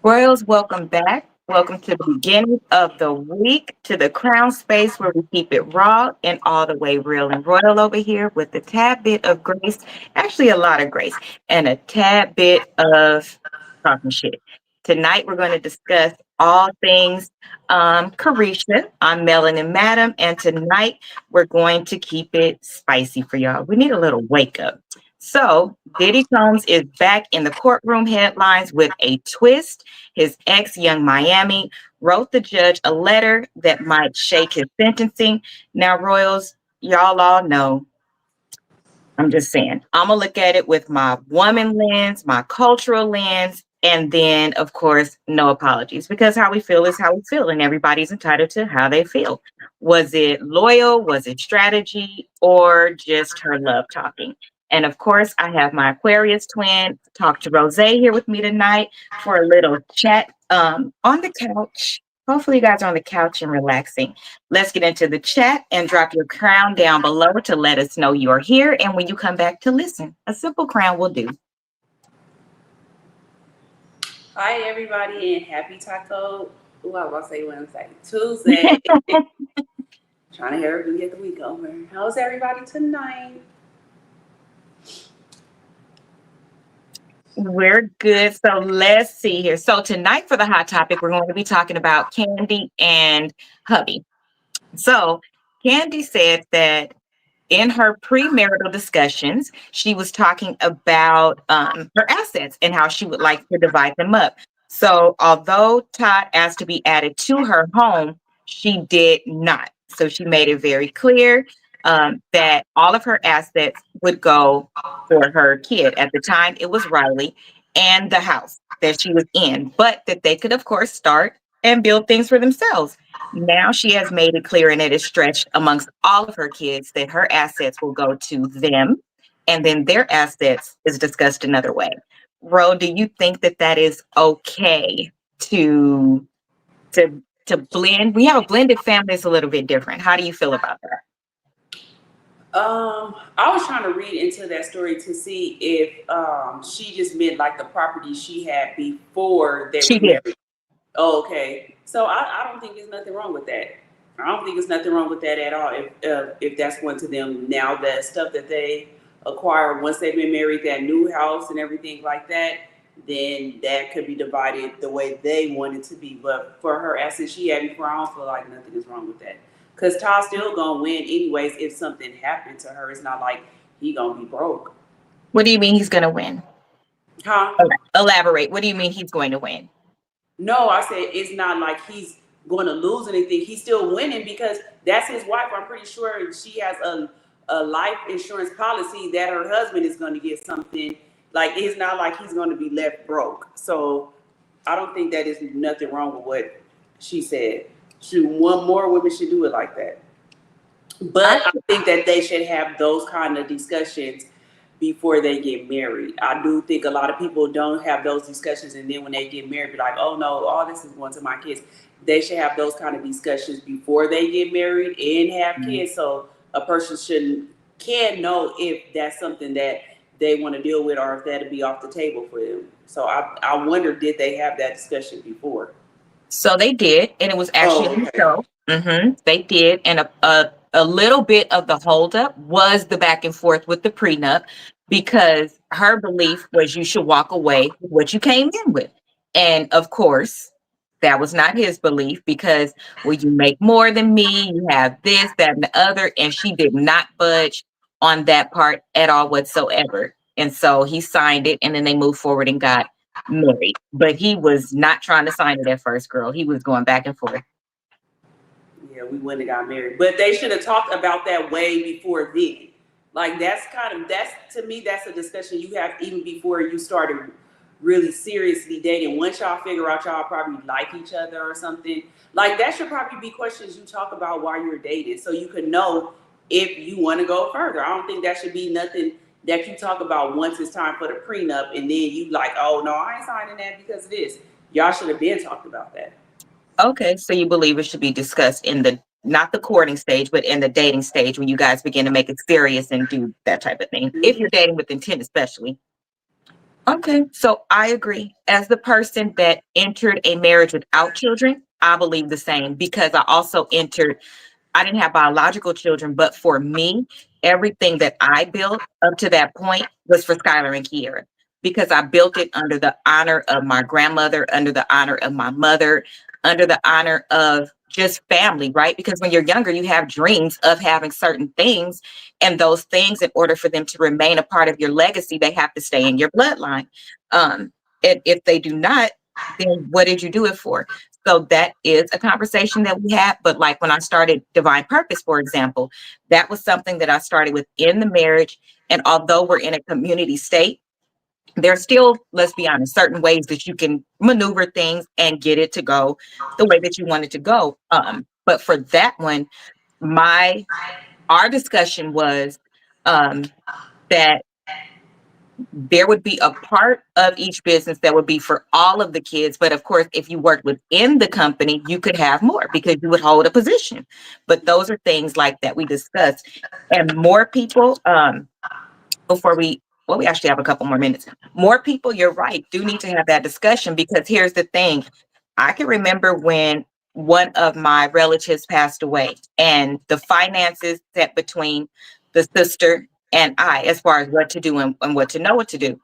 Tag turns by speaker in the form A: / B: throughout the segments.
A: Royals, welcome back. Welcome to the beginning of the week, to the crown space where we keep it raw and all the way real and royal over here with a tad bit of grace, actually a lot of grace, and a tad bit of talking shit. Tonight we're going to discuss all things Karisha on Melanin Madam, and tonight we're going to keep it spicy for y'all. We need a little wake up. So, Diddy Combs is back in the courtroom headlines with a twist. His ex, Young Miami, wrote the judge a letter that might shake his sentencing. Now, Royals, y'all all know, I'm just saying, I'm going to look at it with my woman lens, my cultural lens, and then, of course, no apologies, because how we feel is how we feel, and everybody's entitled to how they feel. Was it loyal? Was it strategy? Or just her love talking? And of course, I have my Aquarius twin, Talk to Rose, here with me tonight for a little chat on the couch. Hopefully, you guys are on the couch and relaxing. Let's get into the chat and drop your crown down below to let us know you're here. And when you come back to listen, a simple crown will do.
B: Hi, everybody, and happy Taco. Ooh, I was about to say Wednesday, Tuesday. Trying to hurry and get the week over. How's everybody tonight?
A: We're good. So let's see here. So tonight for the hot topic, we're going to be talking about Kandi and hubby. So Kandi said that in her premarital discussions, she was talking about her assets and how she would like to divide them up. So although Todd asked to be added to her home, she did not. So she made it very clear that all of her assets would go for her kid. At the time, it was Riley and the house that she was in, but that they could, of course, start and build things for themselves. Now she has made it clear, and it is stretched amongst all of her kids, that her assets will go to them, and then their assets is discussed another way. Ro, do you think that that is okay to blend? We have a blended family that's a little bit different. How do you feel about that?
B: I was trying to read into that story to see if she just meant like the property she had before they
A: She
B: were
A: did.
B: married. Oh, okay. So I don't think there's nothing wrong with that. I don't think there's nothing wrong with that at all. If that's going to them now, the stuff that they acquire once they've been married, that new house and everything like that, then that could be divided the way they want it to be. But for her assets she had before, I don't feel like nothing is wrong with that. Cause Todd's still gonna win anyways if something happened to her. It's not like he gonna be broke.
A: What do you mean he's going to win?
B: Huh?
A: Elaborate. What do you mean he's going to win?
B: No, I said it's not like he's going to lose anything. He's still winning because that's his wife. I'm pretty sure she has a life insurance policy that her husband is going to get something. Like, it's not like he's going to be left broke. So I don't think that is nothing wrong with what she said. One more women should do it like that. But I think that they should have those kind of discussions before they get married. I do think a lot of people don't have those discussions, and then when they get married, be like, oh no, all this is going to my kids. They should have those kind of discussions before they get married and have kids, so a person can know if that's something that they want to deal with or if that'll be off the table for them. So I wonder, did they have that discussion before?
A: So they did, and it was actually on the show. They did, and a little bit of the holdup was the back and forth with the prenup, because her belief was you should walk away with what you came in with, and of course, that was not his belief, because well, you make more than me, you have this, that, and the other, and she did not budge on that part at all whatsoever, and so he signed it, and then they moved forward and got married, but he was not trying to sign it at first, girl. He was going back and forth.
B: Yeah, we wouldn't have got married. But they should have talked about that way before then. Like, that's to me, that's a discussion you have even before you started really seriously dating. Once y'all figure out y'all probably like each other or something, like that should probably be questions you talk about while you're dating, so you can know if you want to go further. I don't think that should be nothing that you talk about once it's time for the prenup, and then you like, oh no, I ain't signing that because of this. Y'all should have been talked about that.
A: Okay, so you believe it should be discussed in the not the courting stage, but in the dating stage when you guys begin to make it serious and do that type of thing. If
B: Mm-hmm.
A: you're dating with intent, especially. Okay, so I agree. As the person that entered a marriage without children, I believe the same because I also entered I didn't have biological children, but for me, everything that I built up to that point was for Skylar and Kiera because I built it under the honor of my grandmother, under the honor of my mother, under the honor of just family, right? Because when you're younger, you have dreams of having certain things, and those things, in order for them to remain a part of your legacy, they have to stay in your bloodline. And if they do not, then what did you do it for? So that is a conversation that we have. But like when I started Divine Purpose, for example, that was something that I started within the marriage. And although we're in a community state, there's still, let's be honest, certain ways that you can maneuver things and get it to go the way that you want it to go. But for that one, my our discussion was um, that there would be a part of each business that would be for all of the kids. But of course, if you worked within the company, you could have more because you would hold a position. But those are things like that we discussed. And more people, before we actually have a couple more minutes. More people, you're right, do need to have that discussion because here's the thing. I can remember when one of my relatives passed away and the finances set between the sister and I, as far as what to do and what to know what to do.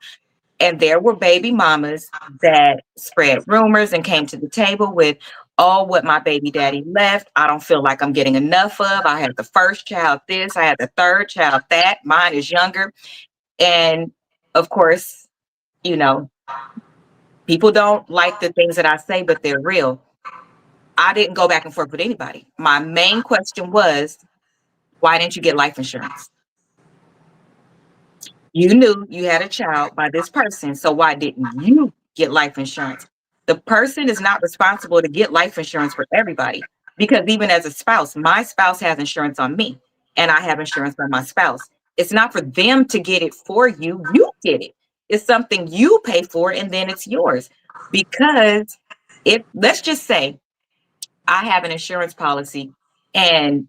A: And there were baby mamas that spread rumors and came to the table with, oh, what my baby daddy left, I don't feel like I'm getting enough of. I had the first child this, I had the third child that, mine is younger. And of course, you know, people don't like the things that I say, but they're real. I didn't go back and forth with anybody. My main question was, why didn't you get life insurance? You knew you had a child by this person, so why didn't you get life insurance? The person is not responsible to get life insurance for everybody because even as a spouse, my spouse has insurance on me and I have insurance on my spouse. It's not for them to get it for you. You get it. It's something you pay for and then it's yours. Because if let's just say I have an insurance policy and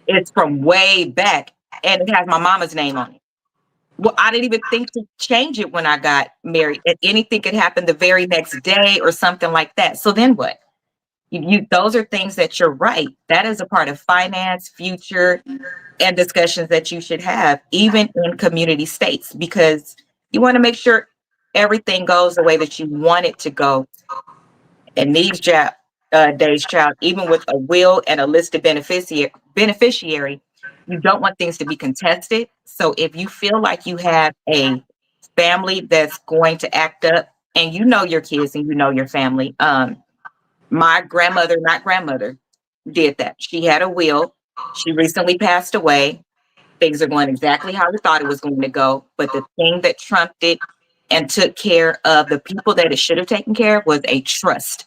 A: it's from way back and it has my mama's name on it. Well, I didn't even think to change it when I got married. And anything could happen the very next day or something like that. So then what? Those are things that you're right. That is a part of finance, future, and discussions that you should have, even in community states, because you want to make sure everything goes the way that you want it to go. And these days, child, even with a will and a listed beneficiary, you don't want things to be contested. So if you feel like you have a family that's going to act up, and you know your kids and you know your family, my grandmother, not grandmother, did that. She had a will. She recently passed away. Things are going exactly how we thought it was going to go. But the thing that trumped it and took care of the people that it should have taken care of was a trust.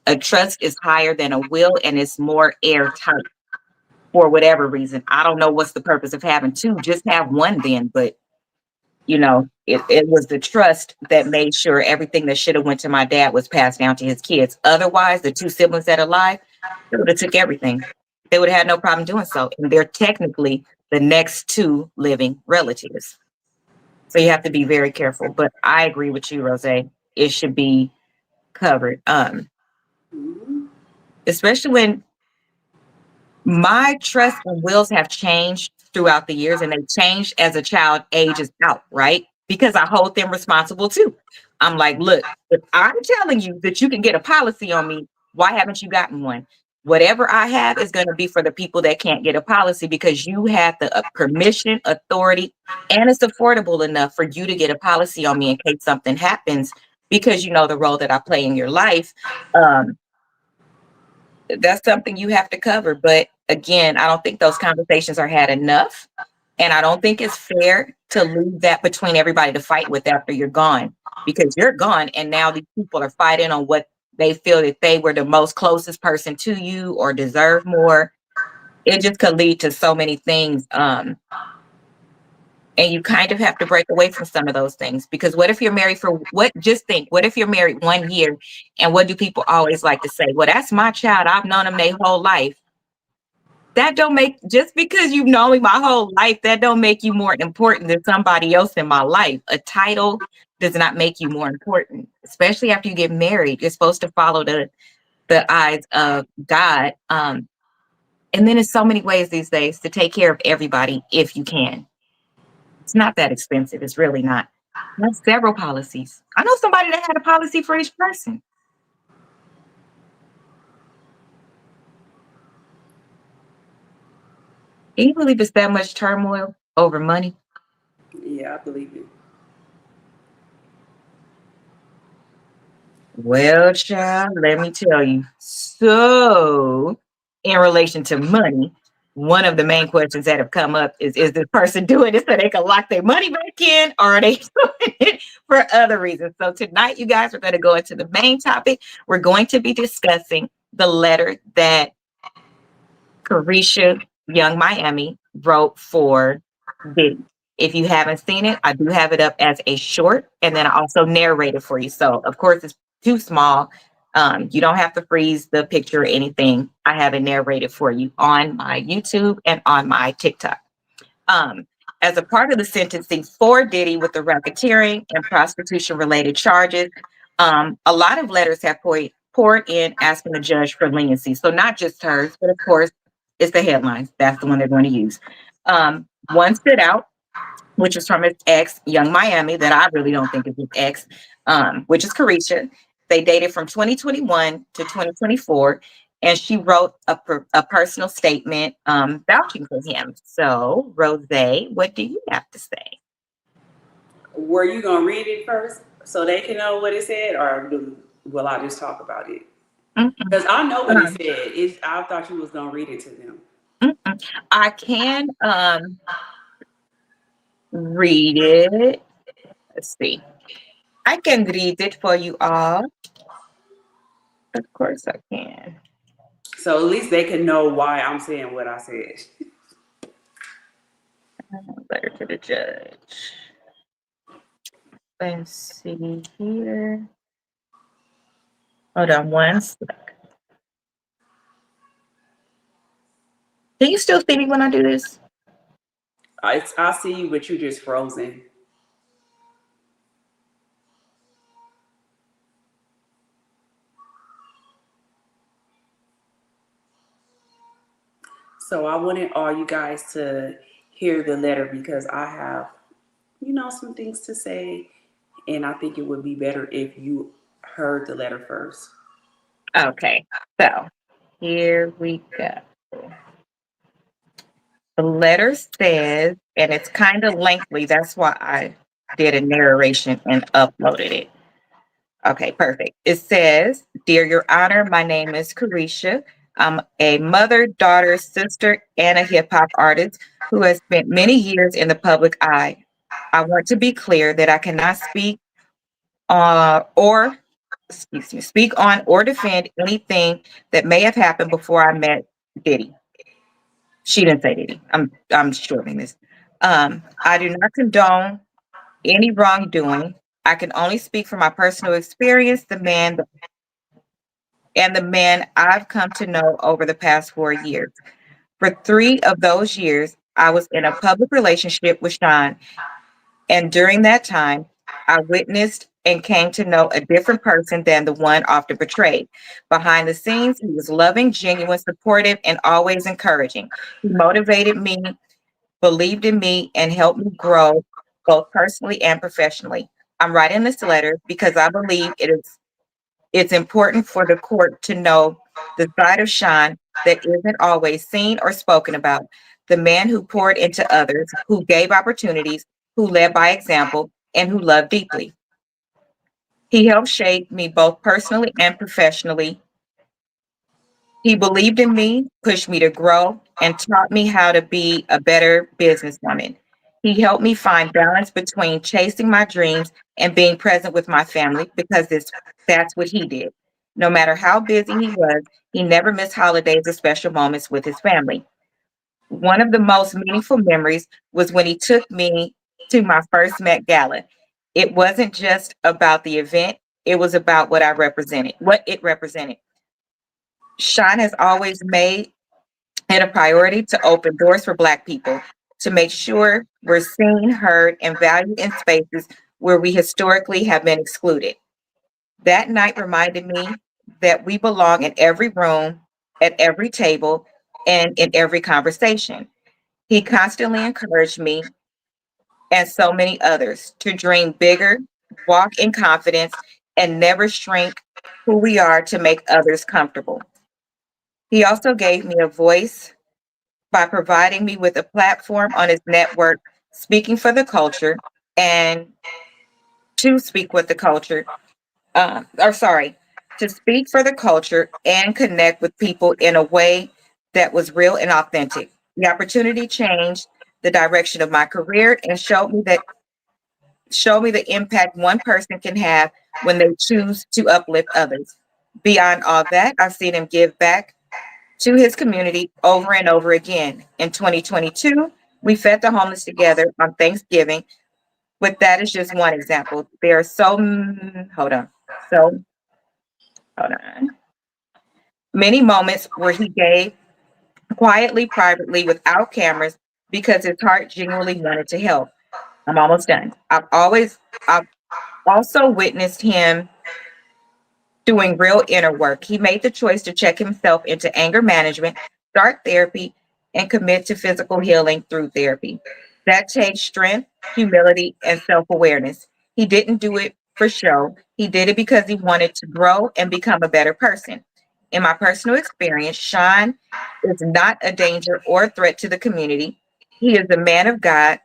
A: A trust is higher than a will and it's more airtight for whatever reason. I don't know what's the purpose of having two. Just have one then. But it was the trust that made sure everything that should have went to my dad was passed down to his kids. Otherwise, the two siblings that are alive, they would have took everything. They would have had no problem doing so. And they're technically the next two living relatives. So you have to be very careful. But I agree with you, Rose. It should be covered.
B: Mm-hmm.
A: Especially when my trust and wills have changed throughout the years and they changed as a child ages out, right? Because I hold them responsible too. I'm like, look, if I'm telling you that you can get a policy on me, why haven't you gotten one? Whatever I have is going to be for the people that can't get a policy because you have the permission, authority, and it's affordable enough for you to get a policy on me in case something happens because you know the role that I play in your life. Um, that's something you have to cover. But again, I don't think those conversations are had enough. And I don't think it's fair to leave that between everybody to fight with after you're gone, because you're gone and now these people are fighting on what they feel that they were the most closest person to you or deserve more. It just could lead to so many things. And you kind of have to break away from some of those things, because what if you're married for what? Just think, what if you're married 1 year, and what do people always like to say? Well, that's my child. I've known him their whole life. That don't make, just because you've known me my whole life, that don't make you more important than somebody else in my life. A title does not make you more important, especially after you get married. You're supposed to follow the eyes of God. And then there's so many ways these days to take care of everybody if you can. It's not that expensive. It's really not. That's several policies. I know somebody that had a policy for each person. Can you believe it's that much turmoil over money?
B: Yeah, I believe it.
A: Well, child, let me tell you. So, in relation to money, one of the main questions that have come up is this person doing this so they can lock their money back in, or are they doing it for other reasons? So, tonight, you guys, we're going to go into the main topic. We're going to be discussing the letter that Carisha Young Miami wrote for Diddy. If you haven't seen it, I do have it up as a short, and then I also narrate it for you. So, of course, it's too small. You don't have to freeze the picture or anything. I have it narrated for you on my YouTube and on my TikTok. Um, as a part of the sentencing for Diddy with the racketeering and prostitution related charges, a lot of letters have poured in asking the judge for leniency. So not just hers, but of course, it's the headlines. That's the one they're going to use. One stood out, which is from his ex, Young Miami, that I really don't think is his ex, which is Karisha. They dated from 2021 to 2024, and she wrote a personal statement vouching for him. So, Rose, what do you have to say?
B: Were you gonna read it first so they can know what it said, or will I just talk about it?
A: Mm-mm.
B: Because I know what it said. I thought you was gonna read it to them.
A: Mm-mm. I can read it. Let's see. I can read it for you all. Of course, I can.
B: So at least they can know why I'm saying what I said.
A: Letter to the judge. Let's see here. Hold on one sec. Can you still see me when I do this?
B: I see you, but you just frozen. So I wanted all you guys to hear the letter because I have, some things to say, and I think it would be better if you heard the letter first.
A: Okay, so here we go. The letter says, and it's kind of lengthy. That's why I did a narration and uploaded it. Okay, perfect. It says, Dear Your Honor, my name is Karisha. I'm a mother, daughter, sister, and a hip hop artist who has spent many years in the public eye. I want to be clear that I cannot or speak on or defend anything that may have happened before I met Diddy. She didn't say Diddy. I'm shortening this. I do not condone any wrongdoing. I can only speak from my personal experience, the man I've come to know over the past 4 years. For 3 of those years, I was in a public relationship with Sean, and during that time, I witnessed and came to know a different person than the one often portrayed. Behind the scenes, he was loving, genuine, supportive, and always encouraging. He motivated me, believed in me, and helped me grow both personally and professionally. I'm writing this letter because I believe it's important for the court to know the side of Sean that isn't always seen or spoken about. The man who poured into others, who gave opportunities, who led by example, and who loved deeply. He helped shape me both personally and professionally. He believed in me, pushed me to grow, and taught me how to be a better businesswoman. He helped me find balance between chasing my dreams and being present with my family because that's what he did. No matter how busy he was, he never missed holidays or special moments with his family. One of the most meaningful memories was when he took me to my first Met Gala. It wasn't just about the event, it was about what it represented. Sean has always made it a priority to open doors for Black people, to make sure we're seen, heard, and valued in spaces where we historically have been excluded. That night reminded me that we belong in every room, at every table, and in every conversation. He constantly encouraged me and so many others to dream bigger, walk in confidence, and never shrink who we are to make others comfortable. He also gave me a voice by providing me with a platform on his network, speaking for the culture and to speak with the culture, or sorry, to speak for the culture and connect with people in a way that was real and authentic. The opportunity changed the direction of my career and showed me the impact one person can have when they choose to uplift others. Beyond all that, I've seen him give back to his community over and over again. In 2022, we fed the homeless together on Thanksgiving, but that is just one example. There are so hold on, many moments where he gave quietly, privately, without cameras, because his heart genuinely wanted to help. I'm almost done. I've also witnessed him doing real inner work. He made the choice to check himself into anger management, start therapy, and commit to physical healing through therapy. That takes strength, humility, and self awareness. He didn't do it for show, he did it because he wanted to grow and become a better person. In my personal experience, Sean is not a danger or a threat to the community. He is a man of God,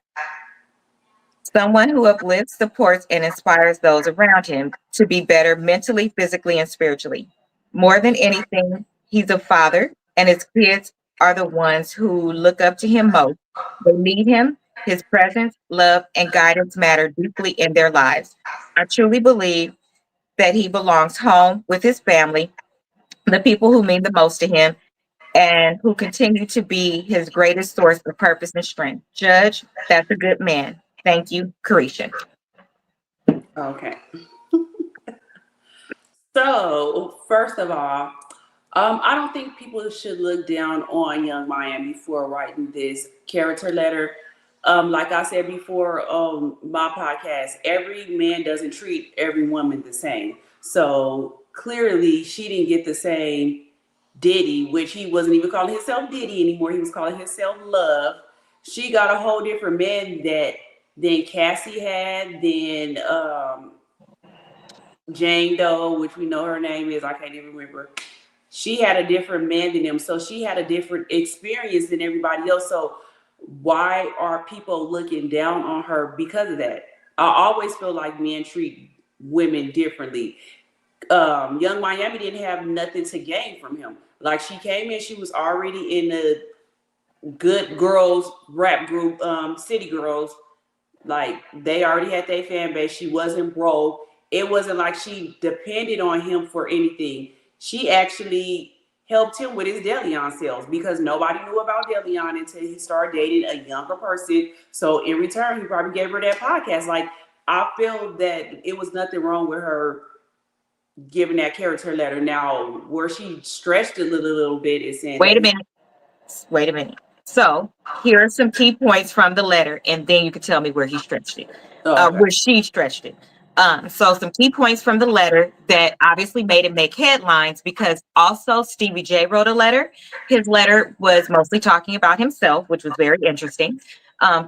A: someone who uplifts, supports, and inspires those around him to be better mentally, physically, and spiritually. More than anything, he's a father, and his kids are the ones who look up to him most. They need him. His presence, love, and guidance matter deeply in their lives. I truly believe that he belongs home with his family, the people who mean the most to him, and who continue to be his greatest source of purpose and strength. Judge, that's a good man. Thank you, Karisha.
B: Okay. So, first of all, I don't think people should look down on Young Miami for writing this character letter. Like I said before on my podcast, every man doesn't treat every woman the same. So clearly, she didn't get the same Diddy, which he wasn't even calling himself Diddy anymore. He was calling himself Love. She got a whole different man than Cassie had, than Jane Doe, which we know her name is. I can't even remember. She had a different man than him, so she had a different experience than everybody else. So why are people looking down on her because of that? I always feel like men treat women differently. Young Miami didn't have nothing to gain from him. Like, she came in, she was already in the good girls rap group, City Girls. Like, they already had their fan base. She wasn't broke. It wasn't like she depended on him for anything. She actually helped him with his Deleon sales because nobody knew about Deleon until he started dating a younger person. So in return, he probably gave her that podcast. Like, I feel that it was nothing wrong with her giving that character letter. Now, where she stretched it a little bit is saying
A: Wait a
B: that.
A: minute. Wait a minute. So here are some key points from the letter, and then you can tell me where he stretched it,
B: Oh, okay.
A: where she stretched it. So some key points from the letter that obviously made it make headlines because also Stevie J wrote a letter. His letter was mostly talking about himself, which was very interesting.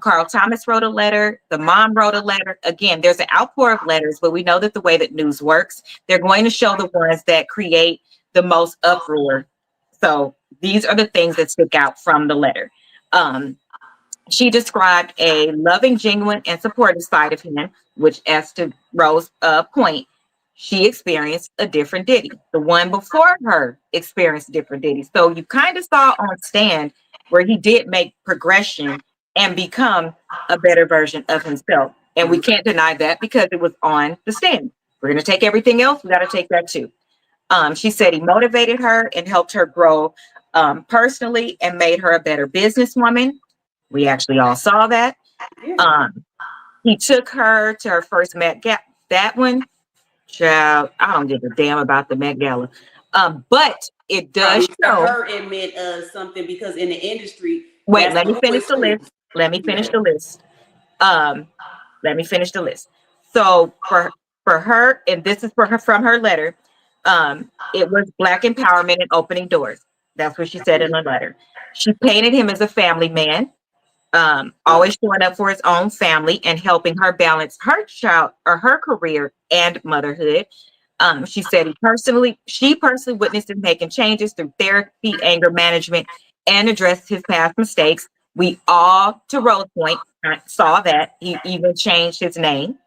A: Carl Thomas wrote a letter. The mom wrote a letter. Again, there's an outpour of letters, but we know that the way that news works, they're going to show the ones that create the most uproar. So these are the things that stick out from the letter. Um, she described a loving, genuine, and supportive side of him, which, as to Rose's point, she experienced a different Diddy. The one before her experienced different Diddy. So you kind of saw on stand where he did make progression and become a better version of himself. And we can't deny that because it was on the stand. We're going to take everything else. We got to take that too. She said he motivated her and helped her grow personally and made her a better businesswoman. We actually all saw that. He took her to her first Met Gala. That one, child, I don't give a damn about the Met Gala. But it does show.
B: Her it meant something because in the industry.
A: Wait, let me finish the list. Let me finish the list. Let me finish the list. So for her, and this is for her from her letter, it was Black empowerment and opening doors. That's what she said in her letter. She painted him as a family man, always showing up for his own family and helping her balance her child or her career and motherhood. She said she personally witnessed him making changes through therapy, anger management, and addressed his past mistakes. We all, to Rose Point, saw that. He even changed his name.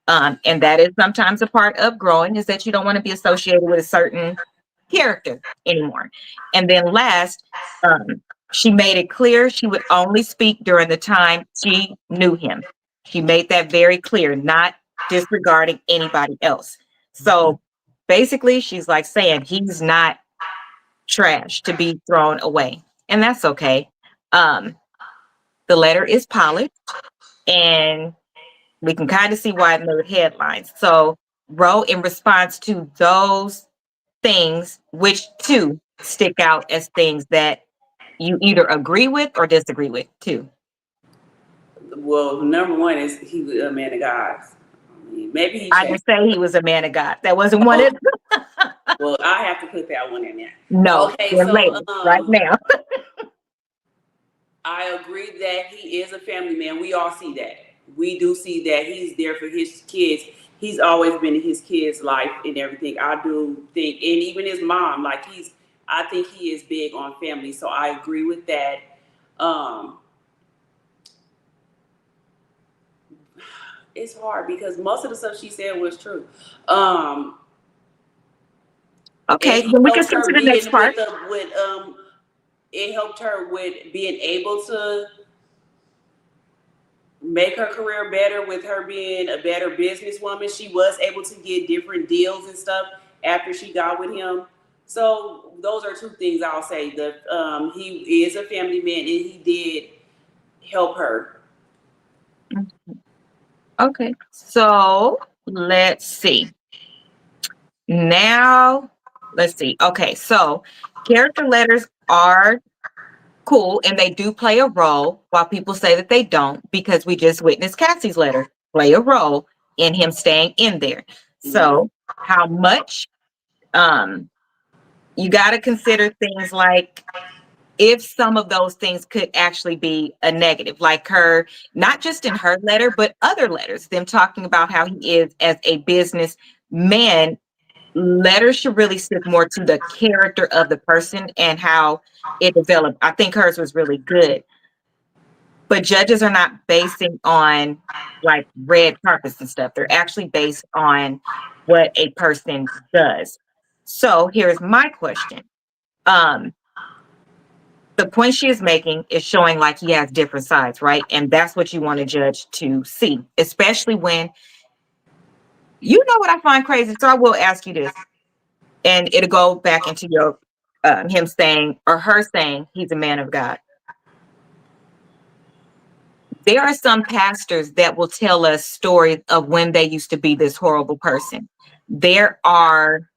A: And that is sometimes a part of growing, is that you don't want to be associated with a certain character anymore. And then last, she made it clear she would only speak during the time she knew him. She made that very clear, not disregarding anybody else. So basically, she's like saying he's not trash to be thrown away. And that's okay. The letter is polished, and we can kind of see why it made headlines. So, Ro, in response to those things, which two stick out as things that you either agree with or disagree with, too?
B: Well, number one is he was a man of God. Maybe he.
A: I didn't say he was a man of God. That wasn't one of.
B: Well, I have to put that one in there.
A: No,
B: okay,
A: so right now.
B: I agree that he is a family man. We all see that. We do see that he's there for his kids. He's always been in his kids' life and everything. I do think, and even his mom, like I think he is big on family. So I agree with that. It's hard because most of the stuff she said was true.
A: Okay, then we can skip to the next part.
B: It helped her with being able to make her career better, with her being a better businesswoman. She was able to get different deals and stuff after she got with him. So those are two things I'll say. He is a family man and he did help her.
A: Okay, so let's see. Now, let's see. Okay, so character letters are cool and they do play a role, while people say that they don't, because we just witnessed Cassie's letter play a role in him staying in there. So how much you got to consider things like if some of those things could actually be a negative, like her, not just in her letter, but other letters, them talking about how he is as a businessman. Letters should really stick more to the character of the person and how it developed. I think hers was really good. But judges are not basing on like red carpets and stuff. They're actually based on what a person does. So here's my question. The point she is making is showing like he has different sides, right? And that's what you want a judge to see, especially when you know what I find crazy. So I will ask you this, and it'll go back into your him saying or her saying he's a man of God. There are some pastors that will tell us stories of when they used to be this horrible person. There are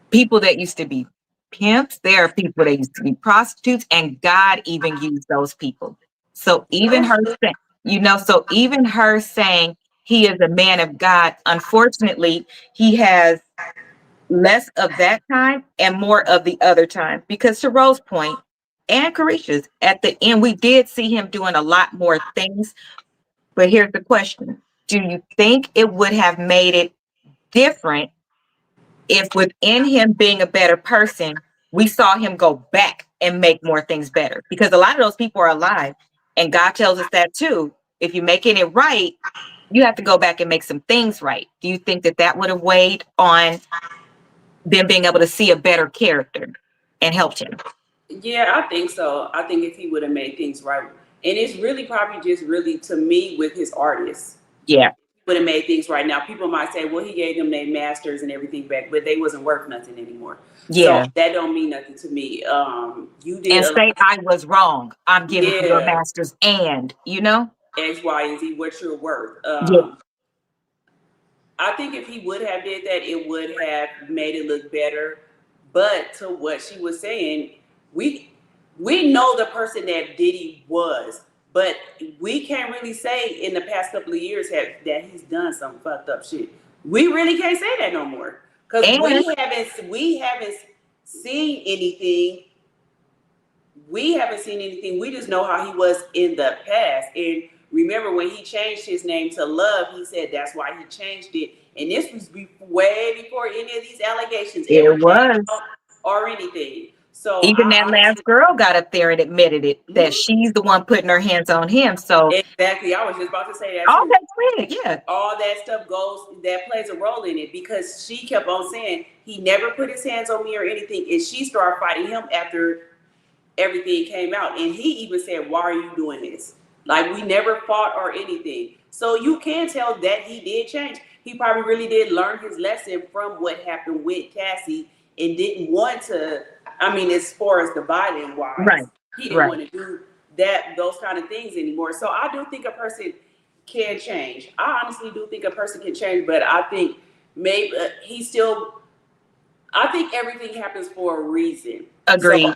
A: people that used to be pimps. There are people that used to be prostitutes, and God even used those people. So even her saying, so even her saying he is a man of God, unfortunately, he has less of that time and more of the other time, because to Rose's point and Karisha's, at the end, we did see him doing a lot more things. But here's the question. Do you think it would have made it different if within him being a better person, we saw him go back and make more things better? Because a lot of those people are alive, and God tells us that too. If you're making it right, you have to go back and make some things right. Do you think that that would have weighed on them being able to see a better character and helped him?
B: Yeah, I think so. I think if he would have made things right, and it's really probably just really to me with his artists
A: Yeah.
B: would have made things right. Now people might say, well, he gave them their masters and everything back, but they wasn't worth nothing anymore. So
A: Yeah.
B: that don't mean nothing to me. You did
A: And
B: a lot.
A: say I was wrong. I'm giving you a
B: Yeah,
A: master's and, you know?
B: X, Y, and Z, what you're worth.
A: Yeah.
B: I think if he would have did that, it would have made it look better. But to what she was saying, we we know the person that Diddy was, but we can't really say in the past couple of years that he's done some fucked up shit. We really can't say that no more because
A: And
B: we haven't seen anything. We haven't seen anything. We just know how he was in the past. And remember when he changed his name to Love, he said that's why he changed it. And this was way before any of these allegations
A: it
B: ever came
A: was.
B: out or anything. So
A: Even that
B: I honestly,
A: last girl got up there and admitted it, that
B: mhm,
A: she's the one putting her hands on him. So,
B: exactly. I was just about to say that
A: okay,
B: too.
A: go ahead. Yeah.
B: All that stuff that plays a role in it because she kept on saying he never put his hands on me or anything. And she started fighting him after everything came out. And he even said, why are you doing this? Like, we never fought or anything. So you can tell that he did change. He probably really did learn his lesson from what happened with Cassie and didn't want to, I mean, as far as the violent
A: Right.
B: wise, he didn't
A: Right.
B: want to do those kind of things anymore. So I do think a person can change. I honestly do think a person can change, but I think maybe he still, I think everything happens for a reason. So
A: Agreed.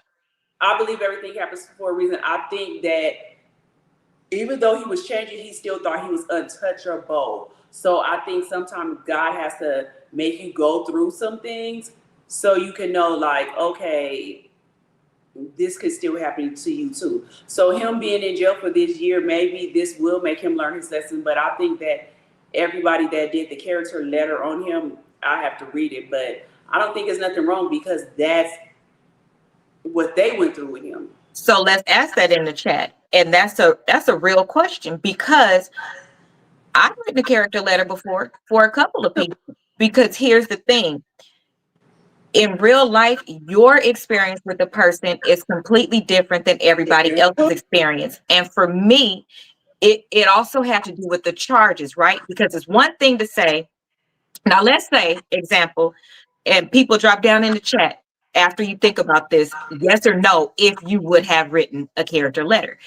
B: I believe everything happens for a reason. I think that even though he was changing, he still thought he was untouchable. So I think sometimes God has to make you go through some things so you can know, like, okay, this could still happen to you too. So him being in jail for this year, maybe this will make him learn his lesson. But I think that everybody that did the character letter on him, I have to read it, but I don't think there's nothing wrong because that's what they went through with him.
A: So let's ask that in the chat. And that's a real question because I've written a character letter before for a couple of people. Because here's the thing. In real life, your experience with a person is completely different than everybody else's experience. And for me, it also had to do with the charges, right? Because it's one thing to say, now let's say, example, and people drop down in the chat after you think about this, yes or no, if you would have written a character letter.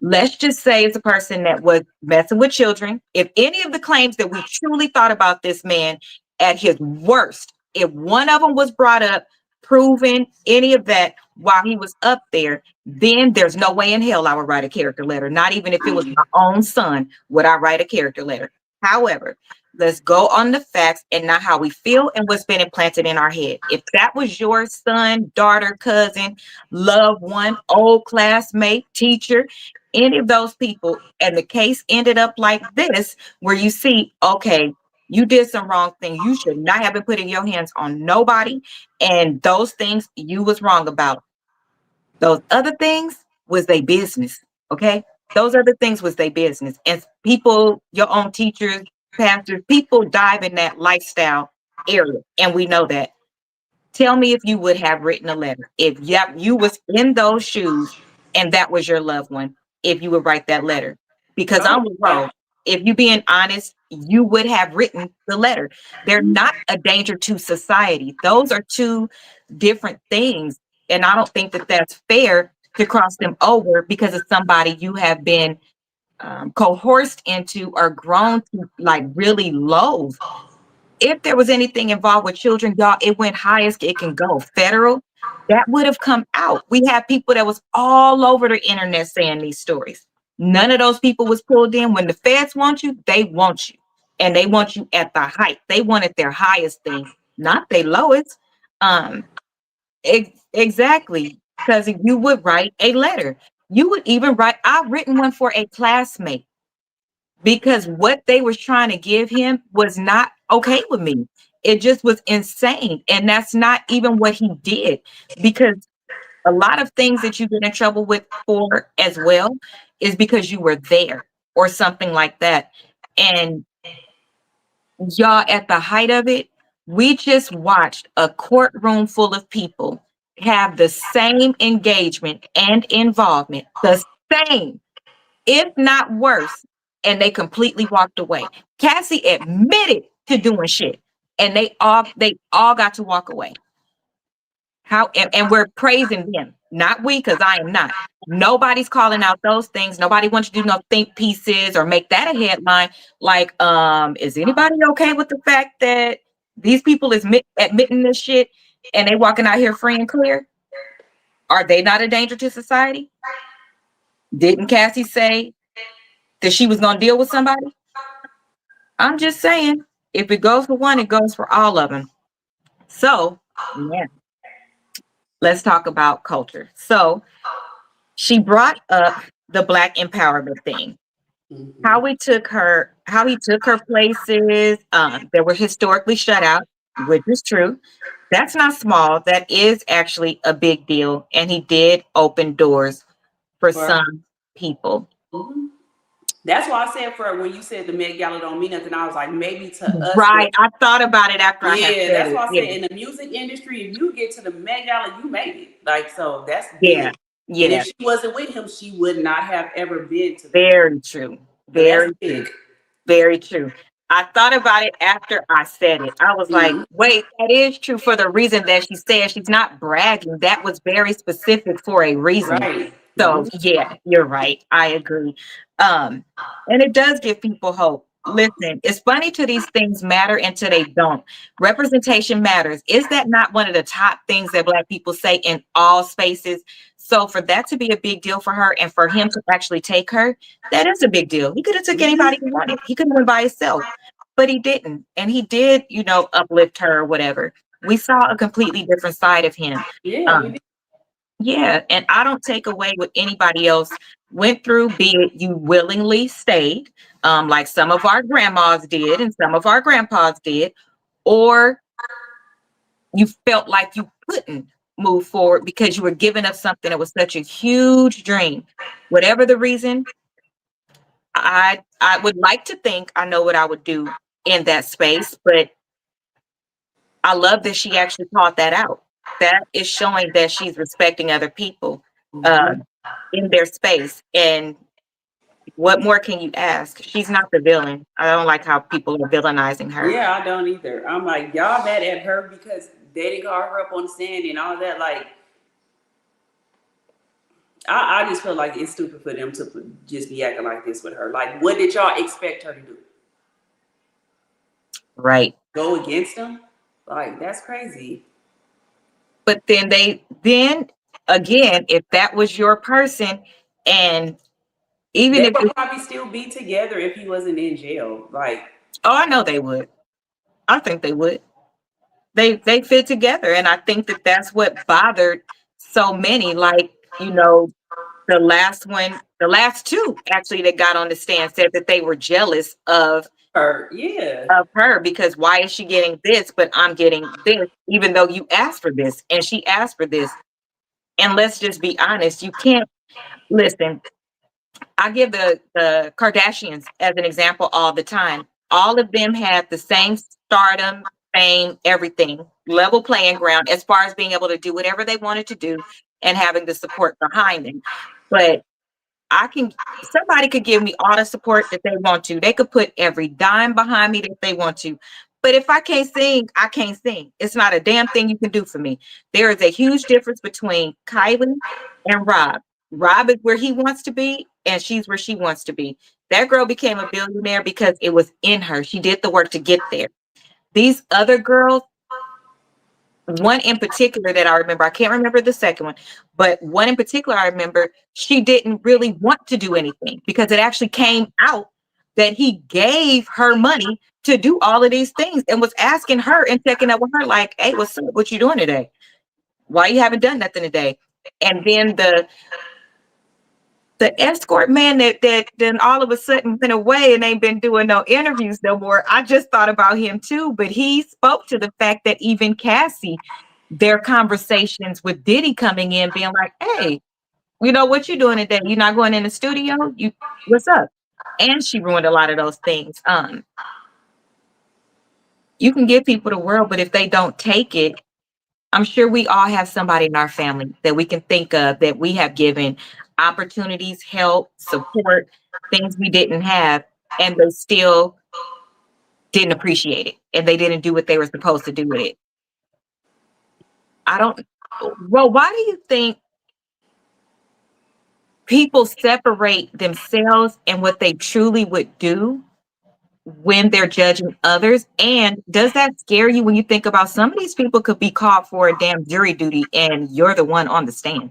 A: Let's just say it's a person that was messing with children. If any of the claims that we truly thought about this man at his worst, if one of them was brought up, proven any of that while he was up there, then there's no way in hell I would write a character letter. Not even if it was my own son, would I write a character letter. However, let's go on the facts and not how we feel and what's been implanted in our head. If that was your son, daughter, cousin, loved one, old classmate, teacher, any of those people, and the case ended up like this, where you see, okay, you did some wrong thing. You should not have been putting your hands on nobody. And those things you was wrong about. Those other things was their business. Okay. Those other things was their business. And people, your own teachers, pastors, people dive in that lifestyle area. And we know that. Tell me if you would have written a letter. If you was in those shoes and that was your loved one, if you would write that letter. Because
B: Oh,
A: I'm with
B: yeah.
A: Rose. If you being honest, you would have written the letter. They're not a danger to society. Those are two different things. And I don't think that that's fair to cross them over because of somebody you have been coerced into or grown to like really loathe. If there was anything involved with children, y'all, it went high as it can go. Federal, that would have come out. We have people that was all over the internet saying these stories. None of those people was pulled in. When the feds want you, they want you. And they want you at the height. They wanted their highest thing, not their lowest. Um, exactly. Because you would write a letter. You would even write, I've written one for a classmate because what they was trying to give him was not okay with me. It just was insane. And that's not even what he did, because a lot of things that you get in trouble with for as well is because you were there or something like that. And y'all, at the height of it, we just watched a courtroom full of people have the same engagement and involvement, the same, if not worse, and they completely walked away. Cassie admitted to doing shit, and they all got to walk away. How and we're praising them, not we, because I am not. Nobody's calling out those things. Nobody wants to do no think pieces or make that a headline. Like, is anybody okay with the fact that these people is admitting this shit and they walking out here free and clear? Are they not a danger to society? Didn't Cassie say that she was gonna deal with somebody? I'm just saying, if it goes for one, it goes for all of them. So, yeah, let's talk about culture. So, she brought up the Black empowerment thing.
B: Mhm.
A: How he took her places that were historically shut out, which is true. That's not small. That is actually a big deal. And he did open doors for
B: For
A: some people.
B: mhm. That's why I said for when you said the Met Gala don't mean nothing, I was like maybe to us,
A: Right.
B: but
A: I thought about it after I had
B: yeah,
A: said
B: that's
A: it.
B: why I
A: Yeah.
B: said in the music industry, if you get to the Met Gala, you made it. Like so, that's
A: Yeah.
B: big. And if
A: Yeah.
B: she wasn't with him, she would not have ever been to the Met.
A: Very true.
B: So that's
A: Very true.
B: big.
A: Very true. I thought about it after I said it. I was like,
B: Mhm.
A: wait, that is true for the reason that she said she's not bragging. That was very specific for a reason.
B: Right.
A: So
B: Mhm.
A: yeah, you're right. I agree. Um, and it does give people hope. Listen, it's funny till these things matter until they don't. Representation matters. Is that not one of the top things that Black people say in all spaces? So for that to be a big deal for her and for him to actually take her, that is a big deal. He could have took
B: Mhm.
A: anybody he wanted. He could have went by himself, but he didn't. And he did, uplift her or whatever. We saw a completely different side of him.
B: Yeah, we
A: Um,
B: did.
A: yeah, and I don't take away what anybody else went through, be it you willingly stayed, like some of our grandmas did and some of our grandpas did, or you felt like you couldn't move forward because you were giving up something that was such a huge dream. Whatever the reason, I would like to think I know what I would do in that space, but I love that she actually called that out. That is showing that she's respecting other people uh,
B: Mhm.
A: in their space. And what more can you ask? She's not the villain. I don't like how people are villainizing her.
B: Yeah, I don't either. I'm like, y'all mad at her because they didn't call her up on the stand and all that. Like, I just feel like it's stupid for them to just be acting like this with her. Like, what did y'all expect her to do?
A: Right.
B: Go against them? Like, that's crazy.
A: But then again, if that was your person, and even
B: They
A: if
B: would probably still be together if he wasn't in jail. Like,
A: oh, I know they would. I think they would. They fit together, and I think that that's what bothered so many. Like, the last two actually that got on the stand said that they were jealous
B: her, yeah.
A: of her because why is she getting this, but I'm getting this, even though you asked for this and she asked for this. And let's just be honest, you can't listen. I give the Kardashians as an example all the time. All of them had the same stardom, fame, everything, level playing ground as far as being able to do whatever they wanted to do and having the support behind them. But somebody could give me all the support that they want to. They could put every dime behind me that they want to. But if I can't sing, I can't sing. It's not a damn thing you can do for me. There is a huge difference between Kylie and Rob. Rob is where he wants to be, and she's where she wants to be. That girl became a billionaire because it was in her. She did the work to get there. These other girls, one in particular that I remember, I can't remember the second one, but one in particular I remember, she didn't really want to do anything because it actually came out that he gave her money to do all of these things and was asking her and checking up with her like, hey, what's up? What you doing today? Why you haven't done nothing today? And then the escort man that then all of a sudden went away and ain't been doing no interviews no more. I just thought about him too, but he spoke to the fact that even Cassie, their conversations with Diddy coming in, being like, "Hey, what you doing today? You not going in the studio? What's up?" And she ruined a lot of those things. You can give people the world, but if they don't take it, I'm sure we all have somebody in our family that we can think of that we have given opportunities, help, support, things we didn't have, and they still didn't appreciate it and they didn't do what they were supposed to do with it. I don't, well, why do you think people separate themselves and what they truly would do when they're judging others? And does that scare you when you think about some of these people could be called for a damn jury duty and you're the one on the stand?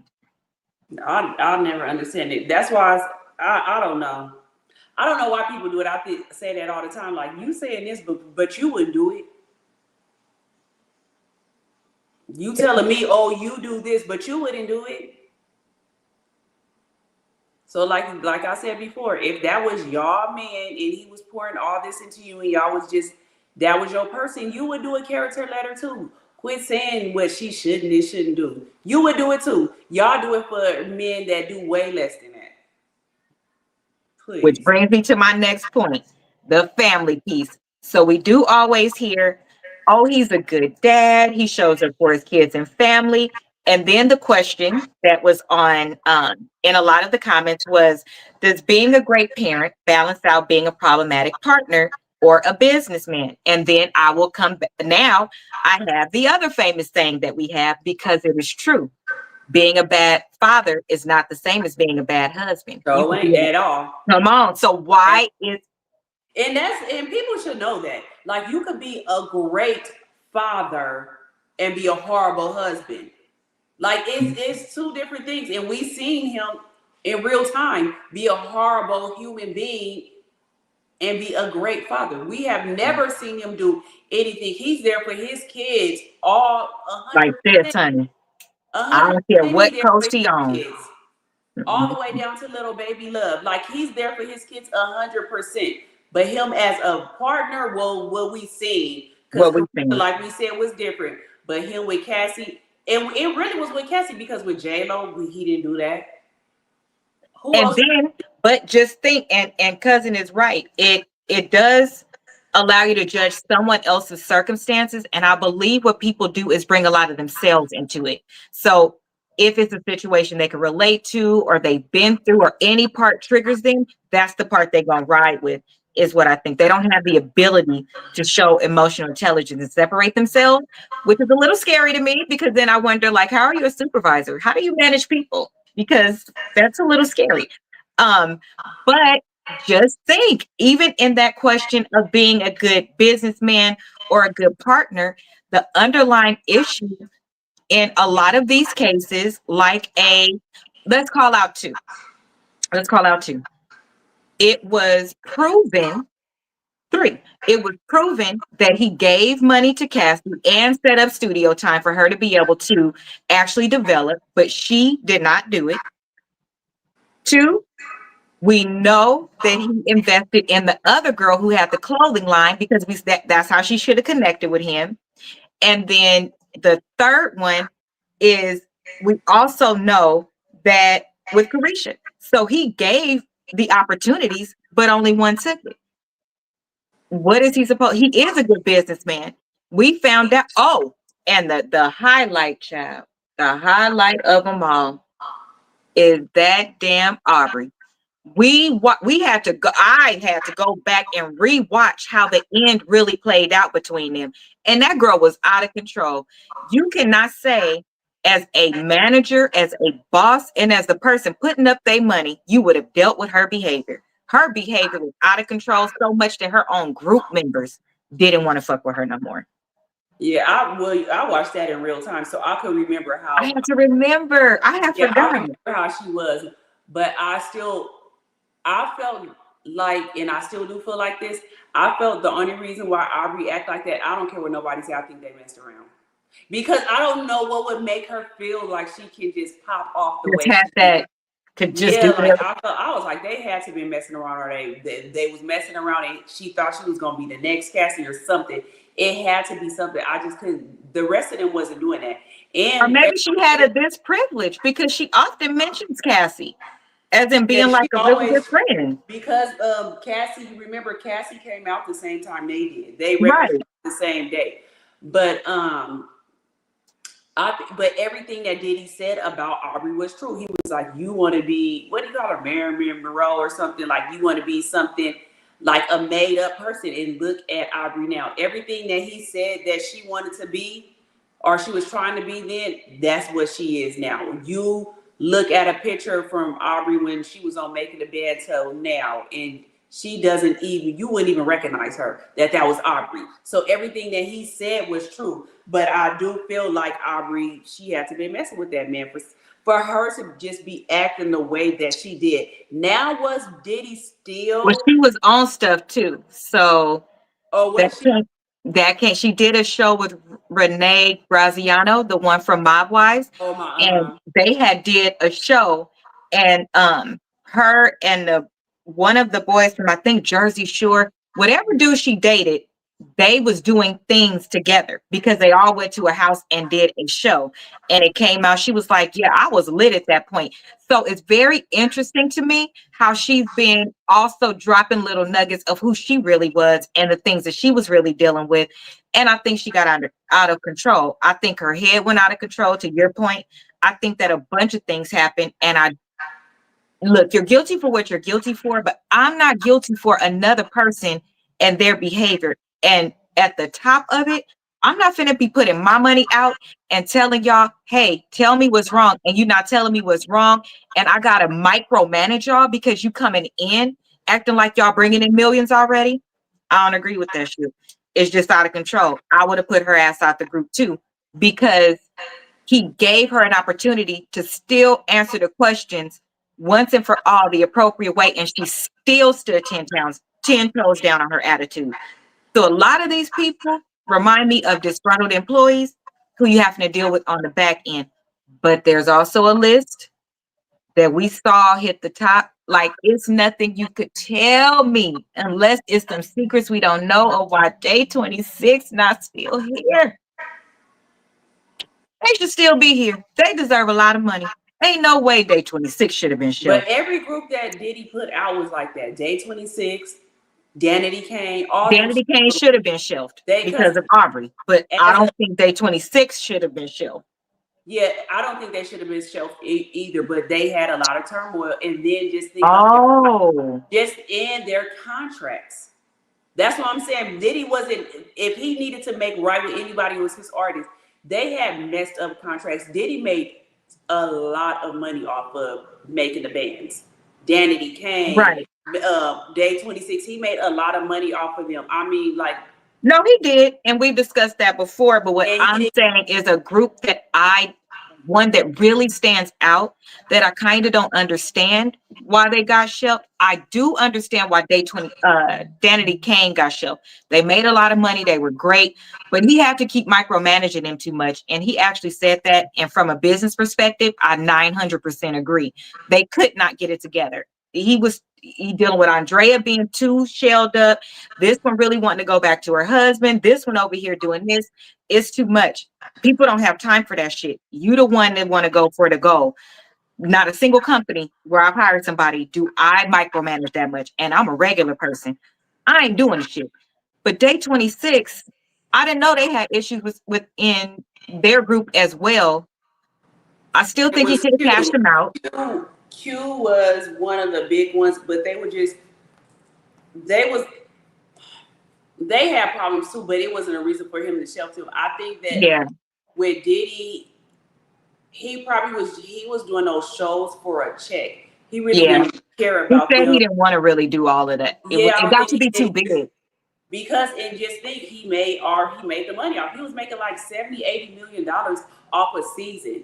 B: I'll never understand it. That's why I don't know. I don't know why people do it. Say that all the time. Like, you saying this, but you wouldn't do it. You telling me, oh, you do this, but you wouldn't do it. So like I said before, if that was y'all man and he was pouring all this into you and y'all was just, that was your person, you would do a character letter too. Quit saying what she shouldn't and shouldn't do. You would do it too. Y'all do it for men that do way less than that. Please.
A: Which brings me to my next point, the family piece. So we do always hear, oh, he's a good dad. He shows up for his kids and family. And then the question that was on in a lot of the comments was, does being a great parent balance out being a problematic partner or a businessman? And then I will come back. Now I have the other famous saying that we have, because it is true. Being a bad father is not the same as being a bad husband.
B: So ain't at all.
A: Come on. So why is,
B: and people should know that. Like, you could be a great father and be a horrible husband. Like, it's two different things. And we seen him in real time be a horrible human being and be a great father. We have never seen him do anything. He's there for his kids all 100%.
A: like this, honey? I don't care what coast he on.
B: All the way down to little baby love. Like, he's there for his kids 100%. But him as a partner, well, what we seen, because like we said, was different. But him with Cassie, and it really was with Cassie, because with J-Lo, he didn't do that.
A: But just think, and cousin is right. It does allow you to judge someone else's circumstances. And I believe what people do is bring a lot of themselves into it. So if it's a situation they can relate to, or they've been through, or any part triggers them, that's the part they're going to ride with, is what I think. They don't have the ability to show emotional intelligence and separate themselves, which is a little scary to me, because then I wonder, like, how are you a supervisor? How do you manage people? Because that's a little scary. But just think, even in that question of being a good businessman or a good partner, the underlying issue in a lot of these cases, like let's call out two. It was proven, three. It was proven that he gave money to Cassie and set up studio time for her to be able to actually develop, but she did not do it. Two, we know that he invested in the other girl who had the clothing line, because that's how she should have connected with him. And then the third one is, we also know that with Karisha. So he gave the opportunities, but only one took it. What is he supposed? He is a good businessman. We found out. Oh, and the highlight, child, the highlight of them all is that damn Aubrey. We had to go. I had to go back and rewatch how the end really played out between them. And that girl was out of control. You cannot say, as a manager, as a boss, and as the person putting up their money, you would have dealt with her behavior. Her behavior was out of control, so much that her own group members didn't want to fuck with her no more.
B: Yeah, I watched that in real time, so I could remember how.
A: I have to remember. I have forgotten.
B: I remember how she was, but I felt like, and I still do feel like this, I felt the only reason why I react like that, I don't care what nobody say, I think they messed around. Because I don't know what would make her feel like she can just pop off the way she
A: could just do
B: like, I was like, they had to be messing around, or they was messing around, and she thought she was gonna be the next Cassie or something. It had to be something. I just couldn't. The rest of them wasn't doing that. And
A: or maybe she had this privilege, because she often mentions Cassie as in being like a really good friend.
B: Because Cassie, you remember Cassie came out the same time they did. They represented the same day. But But everything that Diddy said about Aubrey was true. He was like, you want to be, what do you call her, Marilyn Monroe or something? Like, you want to be something like a made up person. And look at Aubrey now. Everything that he said that she wanted to be or she was trying to be then, that's what she is now. You look at a picture from Aubrey when she was on Making the Bed till now, and she doesn't even, you wouldn't even recognize her, that was Aubrey. So everything that he said was true. But I do feel like Aubrey, she had to be messing with that man for her to just be acting the way that she did. Now was Diddy
A: Well,
B: still,
A: she was on stuff too. So
B: or
A: that
B: was she?
A: can't, that can't, she did a show with Renee Graziano, the one from Mob Wives,
B: Oh my,
A: and they had did a show, and her and the one of the boys from, I think, Jersey Shore, whatever dude she dated, they was doing things together because they all went to a house and did a show, and it came out, she was like, yeah, I was lit at that point. So it's very interesting to me how she's been also dropping little nuggets of who she really was and the things that she was really dealing with. And I think she got out of control. I think her head went out of control, to your point. I think that a bunch of things happened. And I look, you're guilty for what you're guilty for, but I'm not guilty for another person and their behavior. And at the top of it, I'm not finna be putting my money out and telling y'all, hey, tell me what's wrong. And you're not telling me what's wrong. And I gotta micromanage y'all because you coming in acting like y'all bringing in millions already. I don't agree with that shit. It's just out of control. I would have put her ass out the group too, because he gave her an opportunity to still answer the questions once and for all the appropriate way, and she still stood 10 toes down on her attitude. So a lot of these people remind me of disgruntled employees who you have to deal with on the back end. But there's also a list that we saw hit the top. Like, it's nothing you could tell me unless it's some secrets we don't know, or why day 26 not still here. They should still be here. They deserve a lot of money. Ain't no way day 26 should have been
B: But
A: shelved.
B: every group that Diddy put out was like that. Day 26, Danity Kane, all those
A: Danity Kane should have been shelved
B: they because
A: because of Aubrey, but I
B: as a
A: don't think day 26 should have been shelved.
B: yeah, I don't think they should have been shelved either. But they had a lot of turmoil, and then just think of
A: Oh,
B: just in their contracts. That's what I'm saying. Diddy wasn't, if he needed to make right with anybody who was his artist, they had messed up contracts. Diddy made a lot of money off of making the bands. Danity Kane,
A: right.
B: Day 26, he made a lot of money off of them. I mean, like,
A: No, he did. And we've discussed that before. But what
B: and he
A: I'm
B: didn't,
A: saying is a group that one that really stands out that I kind of don't understand why they got shelved. I do understand why Danity Kane got shelved. They made a lot of money. They were great, but he had to keep micromanaging them too much. And he actually said that. And from a business perspective, I 900% agree. They could not get it together. He dealing with Andrea being too shelled up. This one really wanting to go back to her husband. This one over here doing this. It's too much. People don't have time for that shit. You the one that want to go for the goal. Not a single company where I've hired somebody do I micromanage that much. And I'm a regular person. I ain't doing the shit. But day 26, I didn't know they had issues within their group as well. I still
B: it
A: think he
B: was
A: should have cashed them out.
B: Q was one of the big ones, but they was, they had problems too, but it wasn't a reason for him to shelf them. I think that
A: Yeah.
B: with Diddy, he was doing those shows for a check. He really
A: Yeah.
B: didn't care
A: He
B: about
A: said he
B: them.
A: didn't want to really do all of that.
B: Yeah, I
A: It
B: don't
A: got
B: think
A: to
B: he
A: be too
B: did
A: big.
B: because and just think he made the money off. He was making like 70-80 million dollars off a season.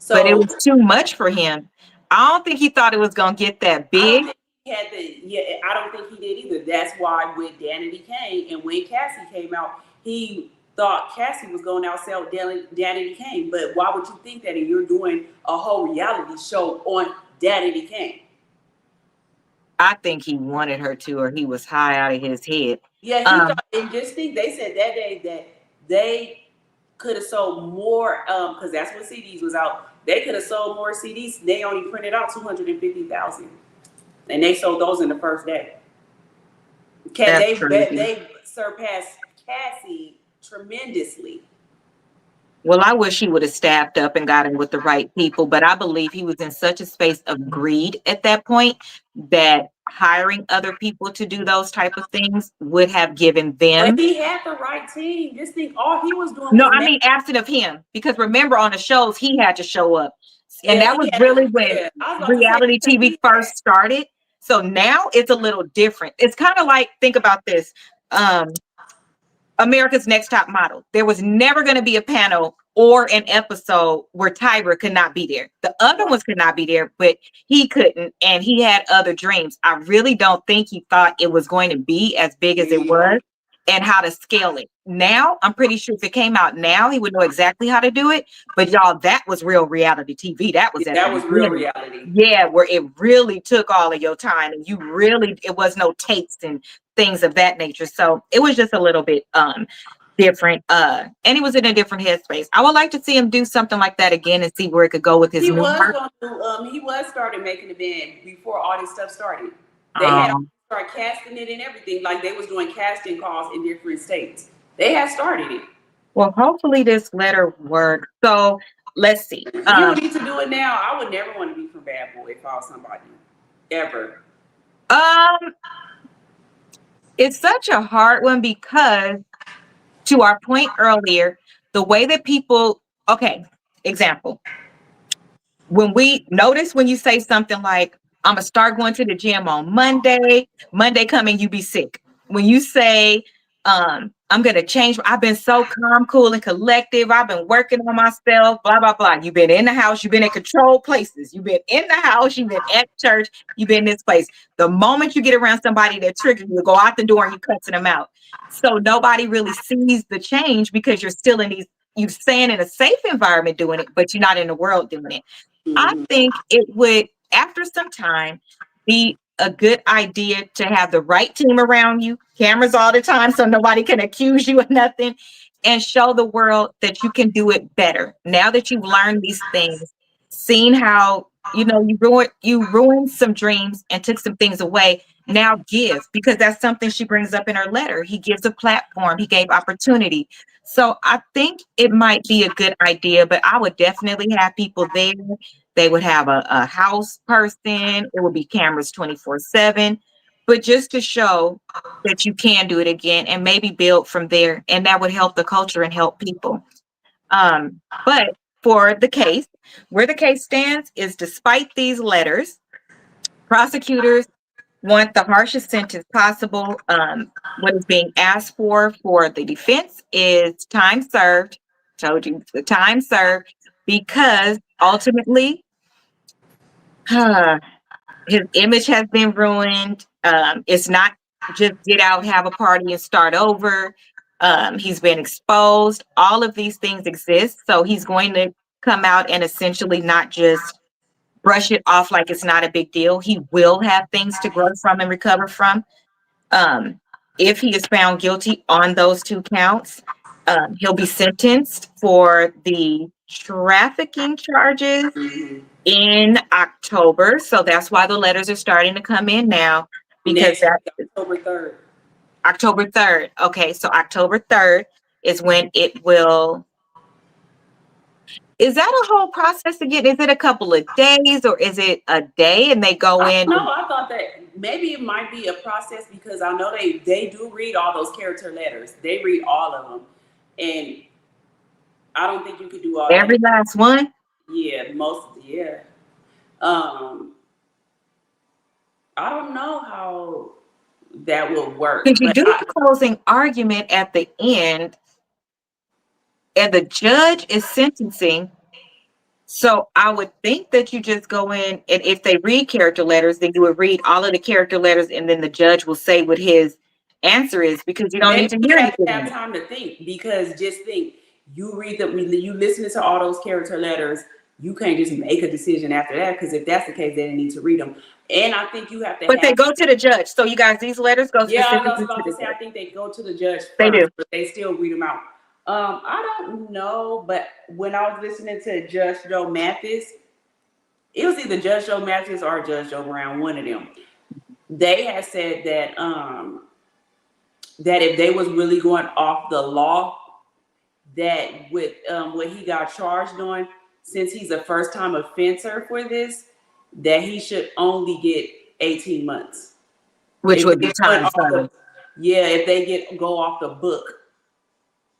A: But it
B: So
A: was too much for him. I don't think he thought it was going to get that
B: I don't
A: big.
B: think he had I don't think he did either. That's why with Danity Kane and when Cassie came out, he thought Cassie was going to outsell Danity Kane. But why would you think that if you're doing a whole reality show on Danity Kane?
A: I think he wanted her to, or he was high out of his head.
B: Yeah, he thought, and just think they said that day that they could have sold more, because that's when CDs was out. They could have sold more CDs. They only printed out 250,000, and they sold those in the first day.
A: That's crazy.
B: They surpassed Cassie tremendously.
A: Well, I wish he would have staffed up and got in with the right people, but I believe he was in such a space of greed at that point that hiring other people to do those type of things would have given
B: But
A: them.
B: he had the right team. This thing, all he was doing
A: No,
B: was
A: I mean absent of him, because remember on the shows he had to show up, and
B: yeah,
A: that
B: he
A: was
B: had
A: really
B: to,
A: when
B: yeah. I was about to say
A: reality
B: because
A: TV first started. So now it's a little different. It's kind of like, think about this. America's Next Top Model. There was never going to be a panel or an episode where Tyra could not be there. The other ones could not be there, but he couldn't, and he had other dreams. I really don't think he thought it was going to be as big as it was and how to scale it. Now, I'm pretty sure if it came out now, he would know exactly how to do it. But y'all, that was real reality TV. That was at
B: that
A: the
B: was real
A: beginning.
B: reality.
A: Yeah, where it really took all of your time and you really, it was no tapes and things of that nature. So it was just a little bit different. And he was in a different headspace. I would like to see him do something like that again and see where it could go with his
B: He
A: new
B: was
A: work.
B: going to he was started making the band before all this stuff started. They had started casting it and everything. Like they was doing casting calls in different states. They had started it.
A: Well, hopefully this letter works. So let's see.
B: You don't need to do it now. I would never want to be from Bad Boy if I was somebody. Ever.
A: It's such a hard one because, to our point earlier, the way that people, okay, example, when you say something like, I'm gonna start going to the gym on Monday coming, you be sick. When you say, I'm gonna change, I've been so calm, cool, and collective, I've been working on myself, blah, blah, blah. You've been in the house, you've been in controlled places, you've been in the house, you've been at church, you've been in this place. The moment you get around somebody that triggers you, go out the door and you cussing them out. So nobody really sees the change because you're still in you're staying in a safe environment doing it, but you're not in the world doing it. I think it would, after some time, be a good idea to have the right team around you, cameras all the time so nobody can accuse you of nothing, and show the world that you can do it better. Now that you've learned these things, seen how, you ruined some dreams and took some things away. Now give, because that's something she brings up in her letter. He gives a platform, he gave opportunity. So I think it might be a good idea, but I would definitely have people there. They would have a house person. It would be cameras 24/7, but just to show that you can do it again and maybe build from there. And that would help the culture and help people. But for the case, where the case stands is, despite these letters, prosecutors want the harshest sentence possible. What is being asked for the defense is time served. Told you, the time served, because ultimately his image has been ruined. It's not just get out, have a party, and start over. He's been exposed. All of these things exist. So he's going to come out and essentially not just brush it off like it's not a big deal. He will have things to grow from and recover from. If he is found guilty on those 2 counts, he'll be sentenced for the trafficking charges in October. So that's why the letters are starting to come in now, because that's
B: October 3rd.
A: October 3rd. Okay, so October 3rd is when it will. Is that a whole process again? Is it a couple of days or is it a day and they go in?
B: No, I thought that maybe it might be a process, because I know they do read all those character letters. They read all of them. And I don't think you could do all
A: every last one?
B: Yeah, yeah. I don't know how that will work.
A: Because you do the closing argument at the end, and the judge is sentencing. So I would think that you just go in, and if they read character letters, then you would read all of the character letters, and then the judge will say what his answer is, because you don't need to hear anything.
B: Have time to think, because just think, you read them, you listen to all those character letters, you can't just make a decision after that, because if that's the case, they didn't need to read them. And I think you have to.
A: But they go to the judge. So you guys, these letters go.
B: Yeah, I was about to say, I think they go to the judge first,
A: they do,
B: but they still read them out. I don't know, but when I was listening to Judge Joe Mathis, it was either Judge Joe Mathis or Judge Joe Brown, one of them. They had said that that if they was really going off the law, that with what he got charged on, since he's a first time offender for this, that he should only get 18 months.
A: which
B: If
A: would
B: they
A: be
B: went
A: time
B: off
A: served.
B: if they go off the book.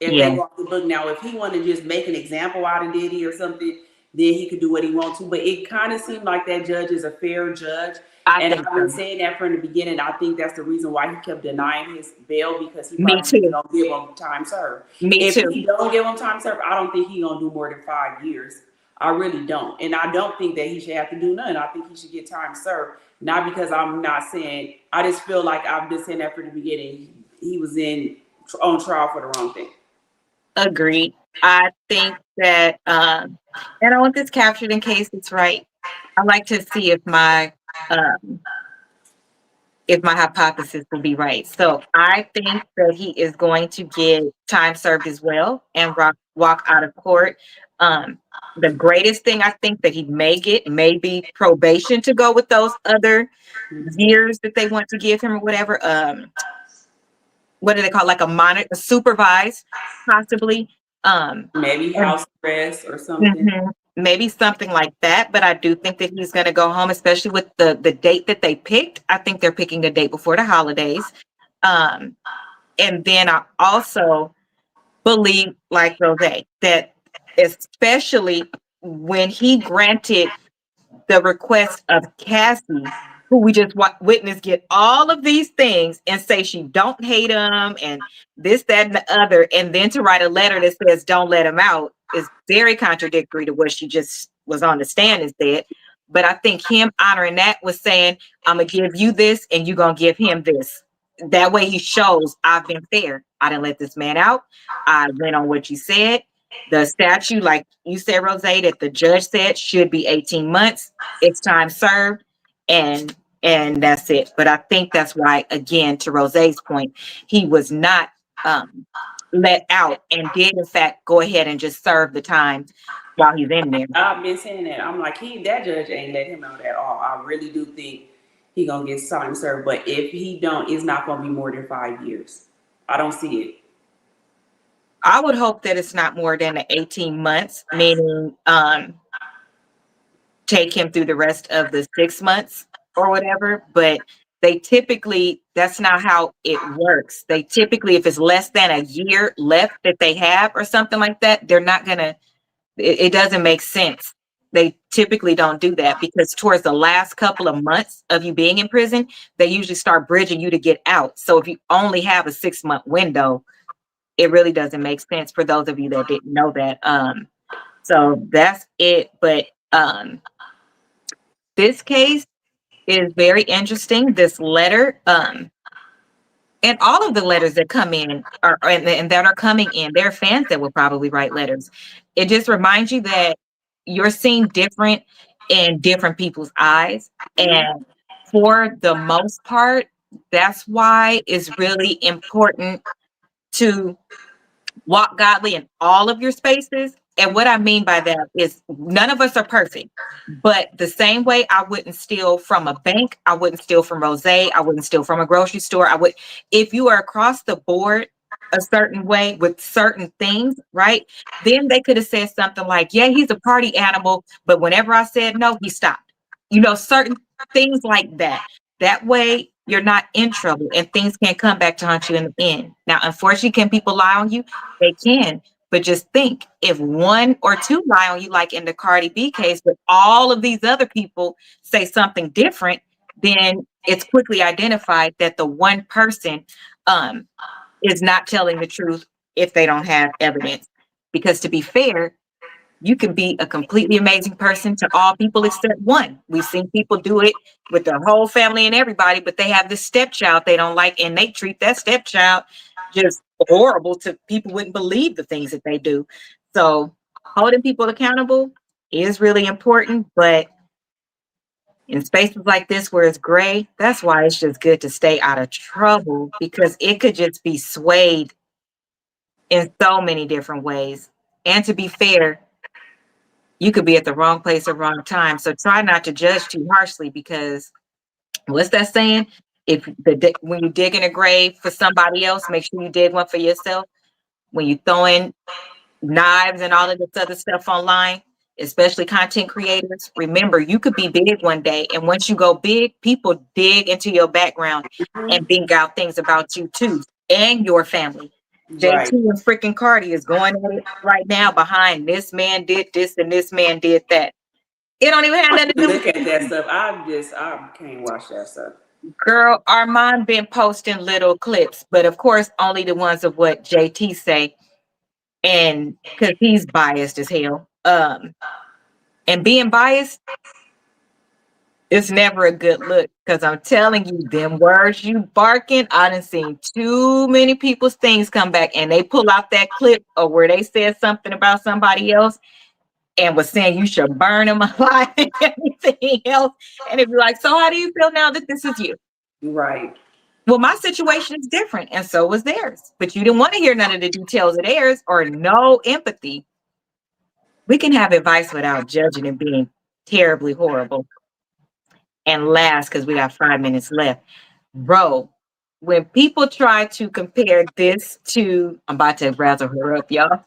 B: If
A: Yeah,
B: they go off the book now, if he want to just make an example out of Diddy or something, then he could do what he wants to. But it kind of seemed like that judge is a fair judge.
A: I
B: And
A: think
B: I've been
A: so.
B: saying that from the beginning. I think that's the reason why he kept denying his bail, because he
A: Me
B: probably
A: too.
B: don't give him time served.
A: Me
B: If
A: too.
B: he don't give him time served, I don't think he gonna do more than 5 years. I really don't. And I don't think that he should have to do nothing. I think he should get time served. Not because I'm not saying, I just feel like I've been saying that from the beginning. He was on trial for the wrong thing.
A: Agreed. I think that, and I want this captured in case it's right. I like to see um, if my hypothesis will be right. So I think that he is going to get time served as well and walk out of court. The greatest thing I think that he may get may be probation to go with those other years that they want to give him or whatever. What do they call it? Like a supervised, possibly.
B: Maybe
A: And
B: house arrest or something.
A: mhm, maybe something like that. But I do think that he's going to go home, especially with the date that they picked. I think they're picking a date before the holidays. Um, and then I also believe, like Rose, that especially when he granted the request of Cassie, who we just witnessed get all of these things and say she don't hate him and this, that, and the other, and then to write a letter that says don't let him out is very contradictory to what she just was on the stand and said. But I think him honoring that was saying, I'm gonna give you this and you're gonna give him this. That way he shows I've been fair. I didn't let this man out. I went on what you said. The statute, like you said, Rose, that the judge said should be 18 months. It's time served, and that's it. But I think that's why, again, to Rose's point, he was not let out and did in fact go ahead and just serve the time while he's in there.
B: I've been saying that. I'm like, that judge ain't let him out at all. I really do think he gonna get time served. But if he don't, it's not gonna be more than 5 years. I don't see it.
A: I would hope that it's not more than the 18 months, meaning take him through the rest of the 6 months or whatever. But they typically, that's not how it works. They typically, if it's less than a year left that they have or something like that, they're not gonna, it doesn't make sense. They typically don't do that because towards the last couple of months of you being in prison, they usually start bridging you to get out. So if you only have a 6-month window, it really doesn't make sense for those of you that didn't know that. So that's it. But this case is very interesting. This letter, and all of the letters that come in and that are coming in, there are fans that will probably write letters. It just reminds you that you're seeing different in different people's eyes. And for the most part, that's why it's really important to walk godly in all of your spaces. And what I mean by that is none of us are perfect, but the same way I wouldn't steal from a bank, I wouldn't steal from Rose, I wouldn't steal from a grocery store. If you are across the board a certain way with certain things, right? Then they could have said something like, yeah, he's a party animal, but whenever I said no, he stopped. Certain things like that. That way you're not in trouble and things can't come back to haunt you in the end. Now, unfortunately, can people lie on you? They can. But just think, if one or two lie on you, like in the Cardi B case, but all of these other people say something different, then it's quickly identified that the one person is not telling the truth if they don't have evidence. Because to be fair, you can be a completely amazing person to all people except one. We've seen people do it with their whole family and everybody, but they have this stepchild they don't like, and they treat that stepchild just horrible to people wouldn't believe the things that they do. So holding people accountable is really important, but in spaces like this where it's gray, that's why it's just good to stay out of trouble, because it could just be swayed in so many different ways. And to be fair, you could be at the wrong place at wrong time. So try not to judge too harshly, because what's that saying? When you dig in a grave for somebody else, make sure you dig one for yourself. When you throw in knives and all of this other stuff online, especially content creators, remember you could be big one day, and once you go big, people dig into your background and think out things about you too and your family. JT
B: Right.
A: and freaking Cardi is going at it right now behind this man did this and this man did that. It don't even have nothing to do
B: Look
A: with
B: at that stuff. I can't watch that stuff.
A: girl. Armand been posting little clips, but of course only the ones of what JT say, and because he's biased as hell. And being biased is never a good look, because I'm telling you, them words you barking, I done seen too many people's things come back and they pull out that clip or where they said something about somebody else and was saying you should burn them alive and everything else. And it'd be like, so how do you feel now that this is you?
B: Right.
A: Well, my situation is different, and so was theirs. But you didn't want to hear none of the details of theirs or no empathy. We can have advice without judging and being terribly horrible. And last, because we got 5 minutes left, bro, when people try to compare this to, I'm about to razzle her up, y'all.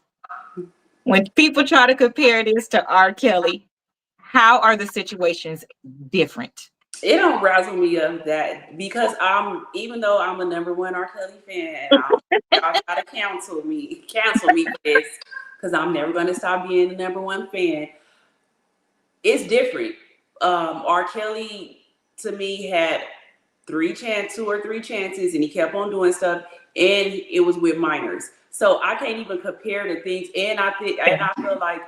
A: When people try to compare this to R. Kelly, how are the situations different?
B: It don't razzle me up that because even though I'm a number one R. Kelly fan, y'all try to cancel me for this because I'm never gonna stop being the number one fan. It's different. R. Kelly to me had two or three chances, and he kept on doing stuff, and it was with minors. So I can't even compare the things. And I feel like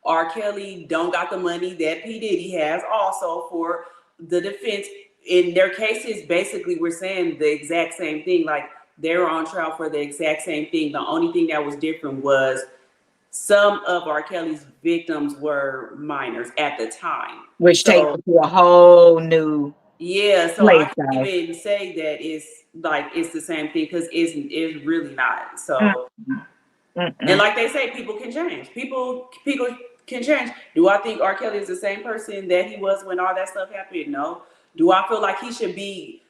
B: R. Kelly don't got the money that P. Diddy has also for the defense. In their cases, basically, we're saying the exact same thing. Like they were on trial for the exact same thing. The only thing that was different was some of R. Kelly's victims were minors at the time.
A: Which takes
B: So
A: it to a whole new
B: yeah, so I
A: place,
B: can't
A: guys.
B: even say that it's the same thing because it's really not.
A: Mm,
B: So and
A: mm-mm.
B: like they say, people can change. People can change. Do I think R. Kelly is the same person that he was when all that stuff happened? No. Do I feel like he should be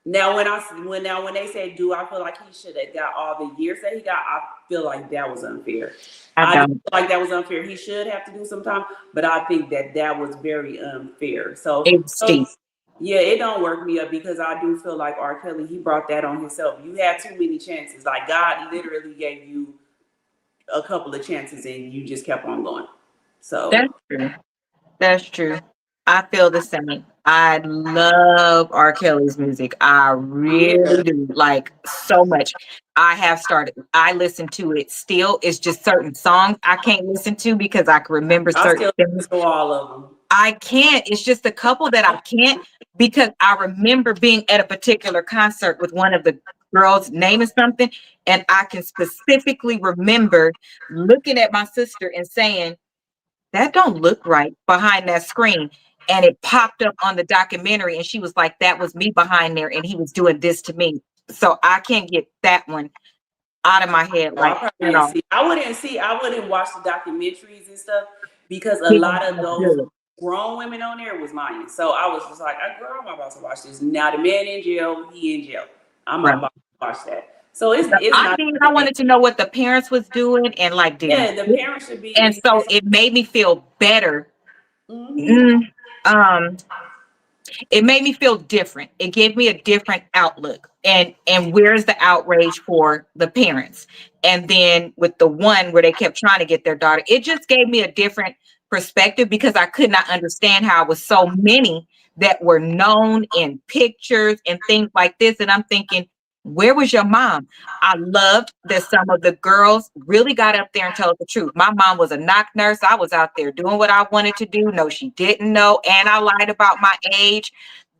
B: now when they say do I feel like he should have got all the years that he got? I feel like that was unfair.
A: I
B: I do
A: don't.
B: feel like that was unfair. He should have to do some time, but I think that was very unfair.
A: It's steep.
B: Yeah, it don't work me up because I do feel like R. Kelly, he brought that on himself. You had too many chances. Like God literally gave you a couple of chances and you just kept on going. So
A: That's true. That's true. I feel the same. I love R. Kelly's music. I
B: yeah,
A: really do, like so much. I listen to it still. It's just certain songs I can't listen to because I can remember
B: I
A: certain
B: still
A: things.
B: know all of them.
A: I can't. It's just a couple that I can't because I remember being at a particular concert with one of the girls' name is something, and I can specifically remember looking at my sister and saying, that don't look right behind that screen. And it popped up on the documentary, and she was like, that was me behind there, and he was doing this to me. So I can't get that one out of my head,
B: So I
A: like,
B: probably
A: you
B: didn't
A: know,
B: see. I wouldn't watch the documentaries and stuff because a
A: people
B: lot of
A: don't
B: those
A: do it.
B: grown women on there was lying. So I was just like, girl, I'm about to watch this. Now the man in jail, he in jail. I'm
A: Right.
B: about to watch that. So it's
A: So
B: it's
A: I
B: not.
A: did. I wanted to know what the parents was doing, and like, did he?
B: Yeah, the parents should be.
A: And so it made me feel better.
B: Mm-hmm.
A: Mm, um, it made me feel different. It gave me a different outlook. And where's the outrage for the parents? And then with the one where they kept trying to get their daughter, it just gave me a different perspective because I could not understand how it was so many that were known in pictures and things like this. And I'm thinking, where was your mom? I loved that some of the girls really got up there and told the truth. My mom was a knock nurse. I was out there doing what I wanted to do. No, she didn't know. And I lied about my age.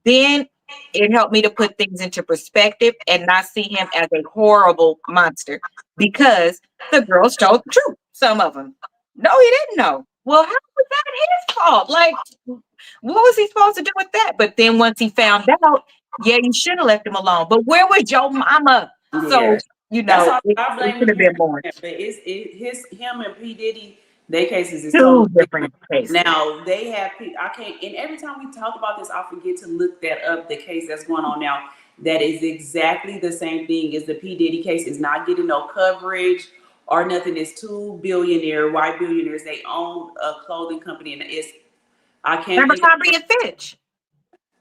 A: Then it helped me to put things into perspective and not see him as a horrible monster because the girls told the truth. Some of them. No, he didn't know. Well, how was that his fault? Like, what was he supposed to do with that? But then once he found out, yeah, you should have left him alone. But where was your mama?
B: Yeah,
A: So, you
B: that's
A: know,
B: all.
A: it,
B: I
A: it
B: blame
A: should
B: the
A: have been
B: parents.
A: more.
B: But him and P Diddy. Their cases is
A: Two
B: totally
A: different
B: different.
A: cases.
B: Now they have. I can't. And every time we talk about this, I forget to look that up. The case that's going on now. That is exactly the same thing as the P Diddy case. Is not getting no coverage or nothing. It's two white billionaires. They own a clothing company, and I can't think
A: Abercrombie and Fitch.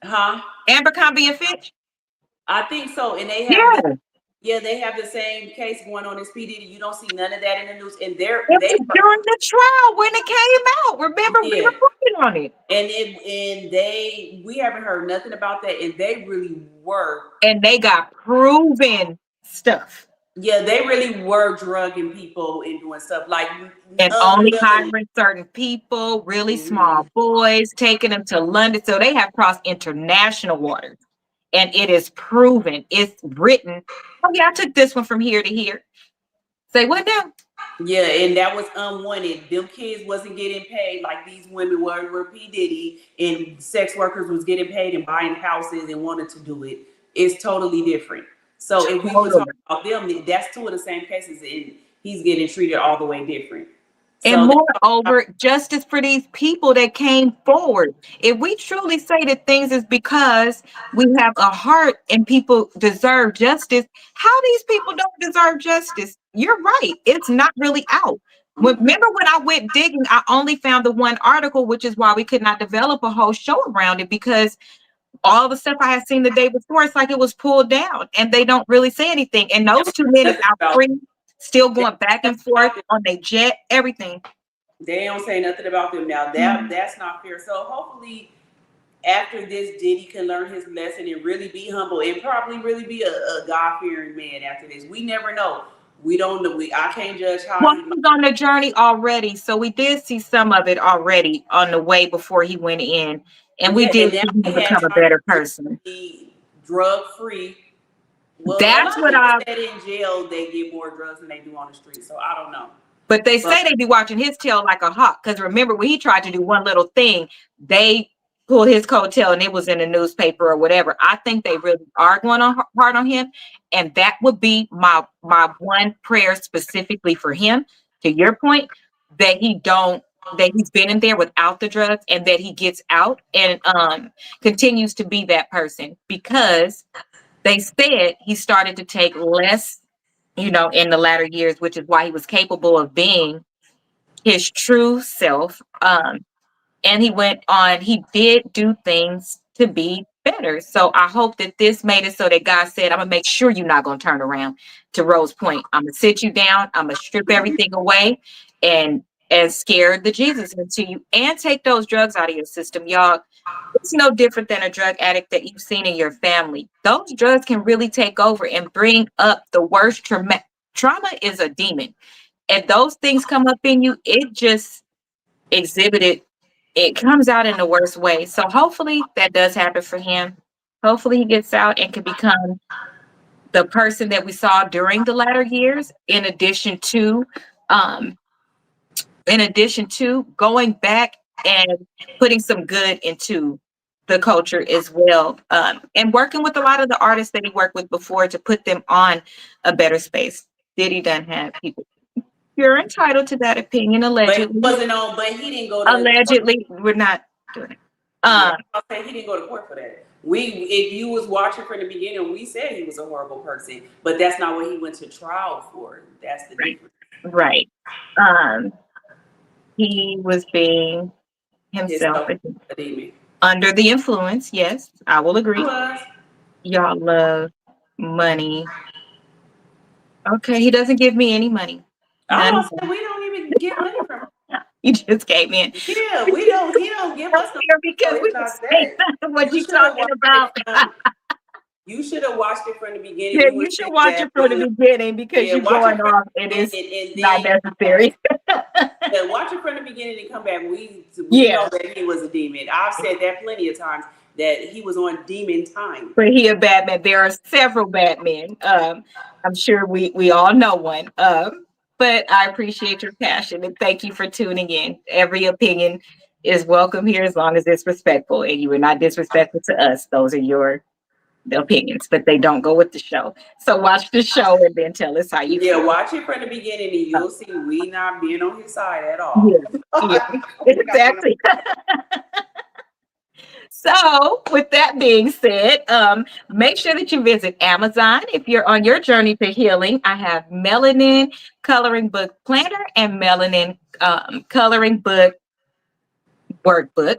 B: huh?
A: Abercrombie and Fitch.
B: I think so. And
A: Yeah.
B: they have the same case going on as P. Diddy. You don't see none of that in the news. And they
A: It was during the trial when it came out. Remember, we
B: yeah.
A: reported on it.
B: And we haven't heard nothing about that. And they really were.
A: And they got proven stuff.
B: Yeah, they really were drugging people and doing stuff like
A: and only hiring certain people, really small boys, taking them to London. So they have crossed international waters. And it is proven, it's written. Oh, yeah, I took this one from here to here. Say what now?
B: Yeah, and that was unwanted. Them kids wasn't getting paid like these women were P. Diddy, and sex workers was getting paid and buying houses and wanted to do it. It's totally different. So if we were talking about them, that's two of the same cases, and he's getting treated all the way different.
A: And moreover, justice for these people that came forward. If we truly say that things is because we have a heart and people deserve justice, how these people don't deserve justice? You're right. It's not really out. Remember when I went digging, I only found the one article, which is why we could not develop a whole show around it, because all the stuff I had seen the day before, it's like it was pulled down and they don't really say anything. And those two men are free, still going back and forth on their jet, everything.
B: They don't say nothing about them now. That's not fair. So hopefully after this, Diddy can learn his lesson and really be humble and probably really be a God-fearing man after this. We never know. We don't know. I can't judge how
A: he's on the journey already. So we did see some of it already on the way before he went in. And we did see him become a better person.
B: Drug-free. Well, that's what I said. In jail, they get more drugs than they do on the street. So I don't know.
A: But they say they be watching his tail like a hawk. Because remember, when he tried to do one little thing, they pulled his coattail and it was in the newspaper or whatever. I think they really are going on hard on him. And that would be my one prayer specifically for him, to your point, that he's been in there without the drugs and that he gets out and continues to be that person, because they said he started to take less, in the latter years, which is why he was capable of being his true self. And he did do things to be better. So I hope that this made it so that God said, I'm going to make sure you're not going to turn around. To Rose's point, I'm going to sit you down. I'm going to strip everything away and scare the Jesus into you and take those drugs out of your system. Y'all, it's no different than a drug addict that you've seen in your family. Those drugs can really take over and bring up the worst trauma. Trauma is a demon. And those things come up in you, it just exhibited. It comes out in the worst way. So hopefully that does happen for him. Hopefully he gets out and can become the person that we saw during the latter years, in addition to going back and putting some good into the culture as well, and working with a lot of the artists that he worked with before to put them on a better space. Diddy doesn't have people. You're entitled to that opinion, allegedly.
B: But he didn't go to
A: allegedly. We're not doing it.
B: He didn't go to court for that. If you was watching from the beginning, we said he was a horrible person, but that's not what he went to trial for. That's the difference.
A: Right. He was being himself under the influence. Yes, I will agree. Y'all love money. Okay, he doesn't give me any money.
B: We don't even get money from him.
A: You just came in.
B: Yeah, he don't give us
A: because we don't say what you talking about.
B: You should have watched it from the beginning.
A: Yeah, you should watch it from the beginning, because you're going off. It is not necessary.
B: Yeah, watch it from the beginning and come back. We know that he was a demon. I've said that plenty of times, that he was on demon time.
A: But he a bad man. There are several bad men. I'm sure we all know one. But I appreciate your passion and thank you for tuning in. Every opinion is welcome here as long as it's respectful, and you are not disrespectful to us. Those are the opinions, but they don't go with the show. So watch the show and then tell us how you feel.
B: Yeah, watch it from the beginning and you'll see we not being on his side at all.
A: Yeah, exactly. So, with that being said, make sure that you visit Amazon if you're on your journey to healing. I have Melanin Coloring Book Planner and Melanin Coloring Book Workbook.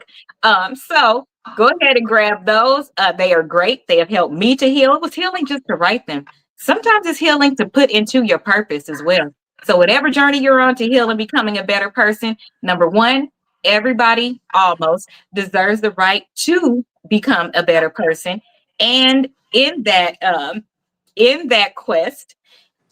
A: So go ahead and grab those. They are great. They have helped me to heal. It was healing just to write them. Sometimes it's healing to put into your purpose as well. So whatever journey you're on to heal and becoming a better person, number one, everybody almost deserves the right to become a better person. And in that quest,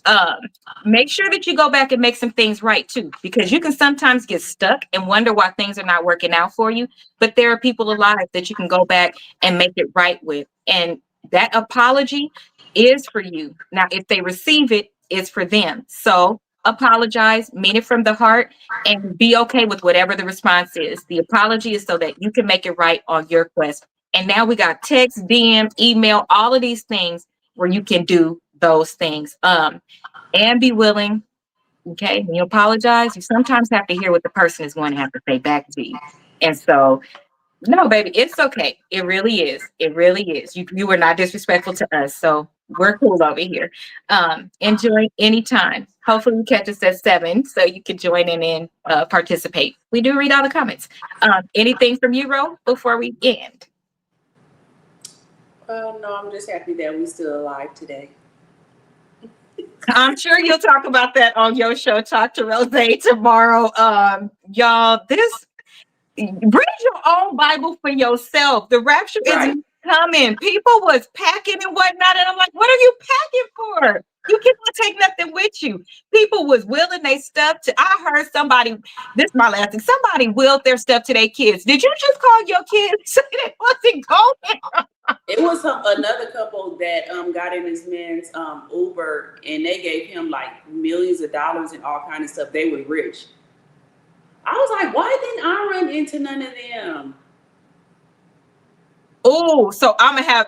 A: um, make sure that you go back and make some things right too, because you can sometimes get stuck and wonder why things are not working out for you. But there are people alive that you can go back and make it right with. And that apology is for you. Now, if they receive it, it's for them. So apologize, mean it from the heart, and be okay with whatever the response is. The apology is so that you can make it right on your quest. And now we got text, DM, email, all of these things where you can do those things. And be willing. Okay. When you apologize, you sometimes have to hear what the person is going to have to say back to you. And so, no, baby, it's okay. It really is. It really is. You were not disrespectful to us. So we're cool over here. Enjoy anytime. Hopefully you catch us at 7 so you can join in and participate. We do read all the comments. Anything from you, Ro, before we end?
B: No, I'm just happy that we're still alive today.
A: I'm sure you'll talk about that on your show, Talk to Rose, tomorrow. Y'all, bring your own Bible for yourself. The rapture isn't coming. People was packing and whatnot, and I'm like, what are you packing for? You cannot take nothing with you. People was willing their stuff to. I heard somebody. This is my last thing. Somebody willed their stuff to their kids. Did you just call your kids? Say they wasn't going.
B: It was another couple that got in this man's Uber, and they gave him like millions of dollars and all kind of stuff. They were rich. I was like, why didn't I run into none of them?
A: Oh, so I'm gonna have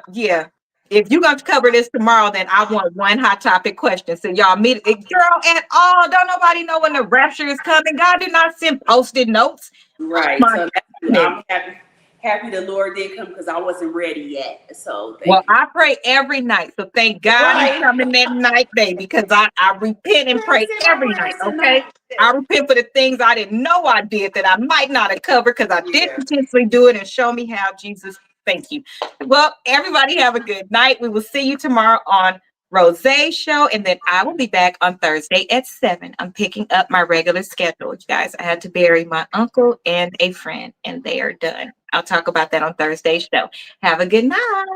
A: If you're gonna cover this tomorrow, then I want one hot topic question. So y'all meet girl at all. Don't nobody know when the rapture is coming. God did not send post-it notes.
B: Right. So I'm happy the Lord did come because I wasn't ready yet. So
A: well, I pray every night. So thank God he's coming that night, baby, because I repent and pray every night. Okay. I repent for the things I didn't know I did that I might not have covered because I did intentionally do it, and show me how, Jesus. Thank you. Well, everybody have a good night. We will see you tomorrow on Rose's show, and then I will be back on Thursday at 7. I'm picking up my regular schedule. You guys, I had to bury my uncle and a friend, and they are done. I'll talk about that on Thursday's show. Have a good night.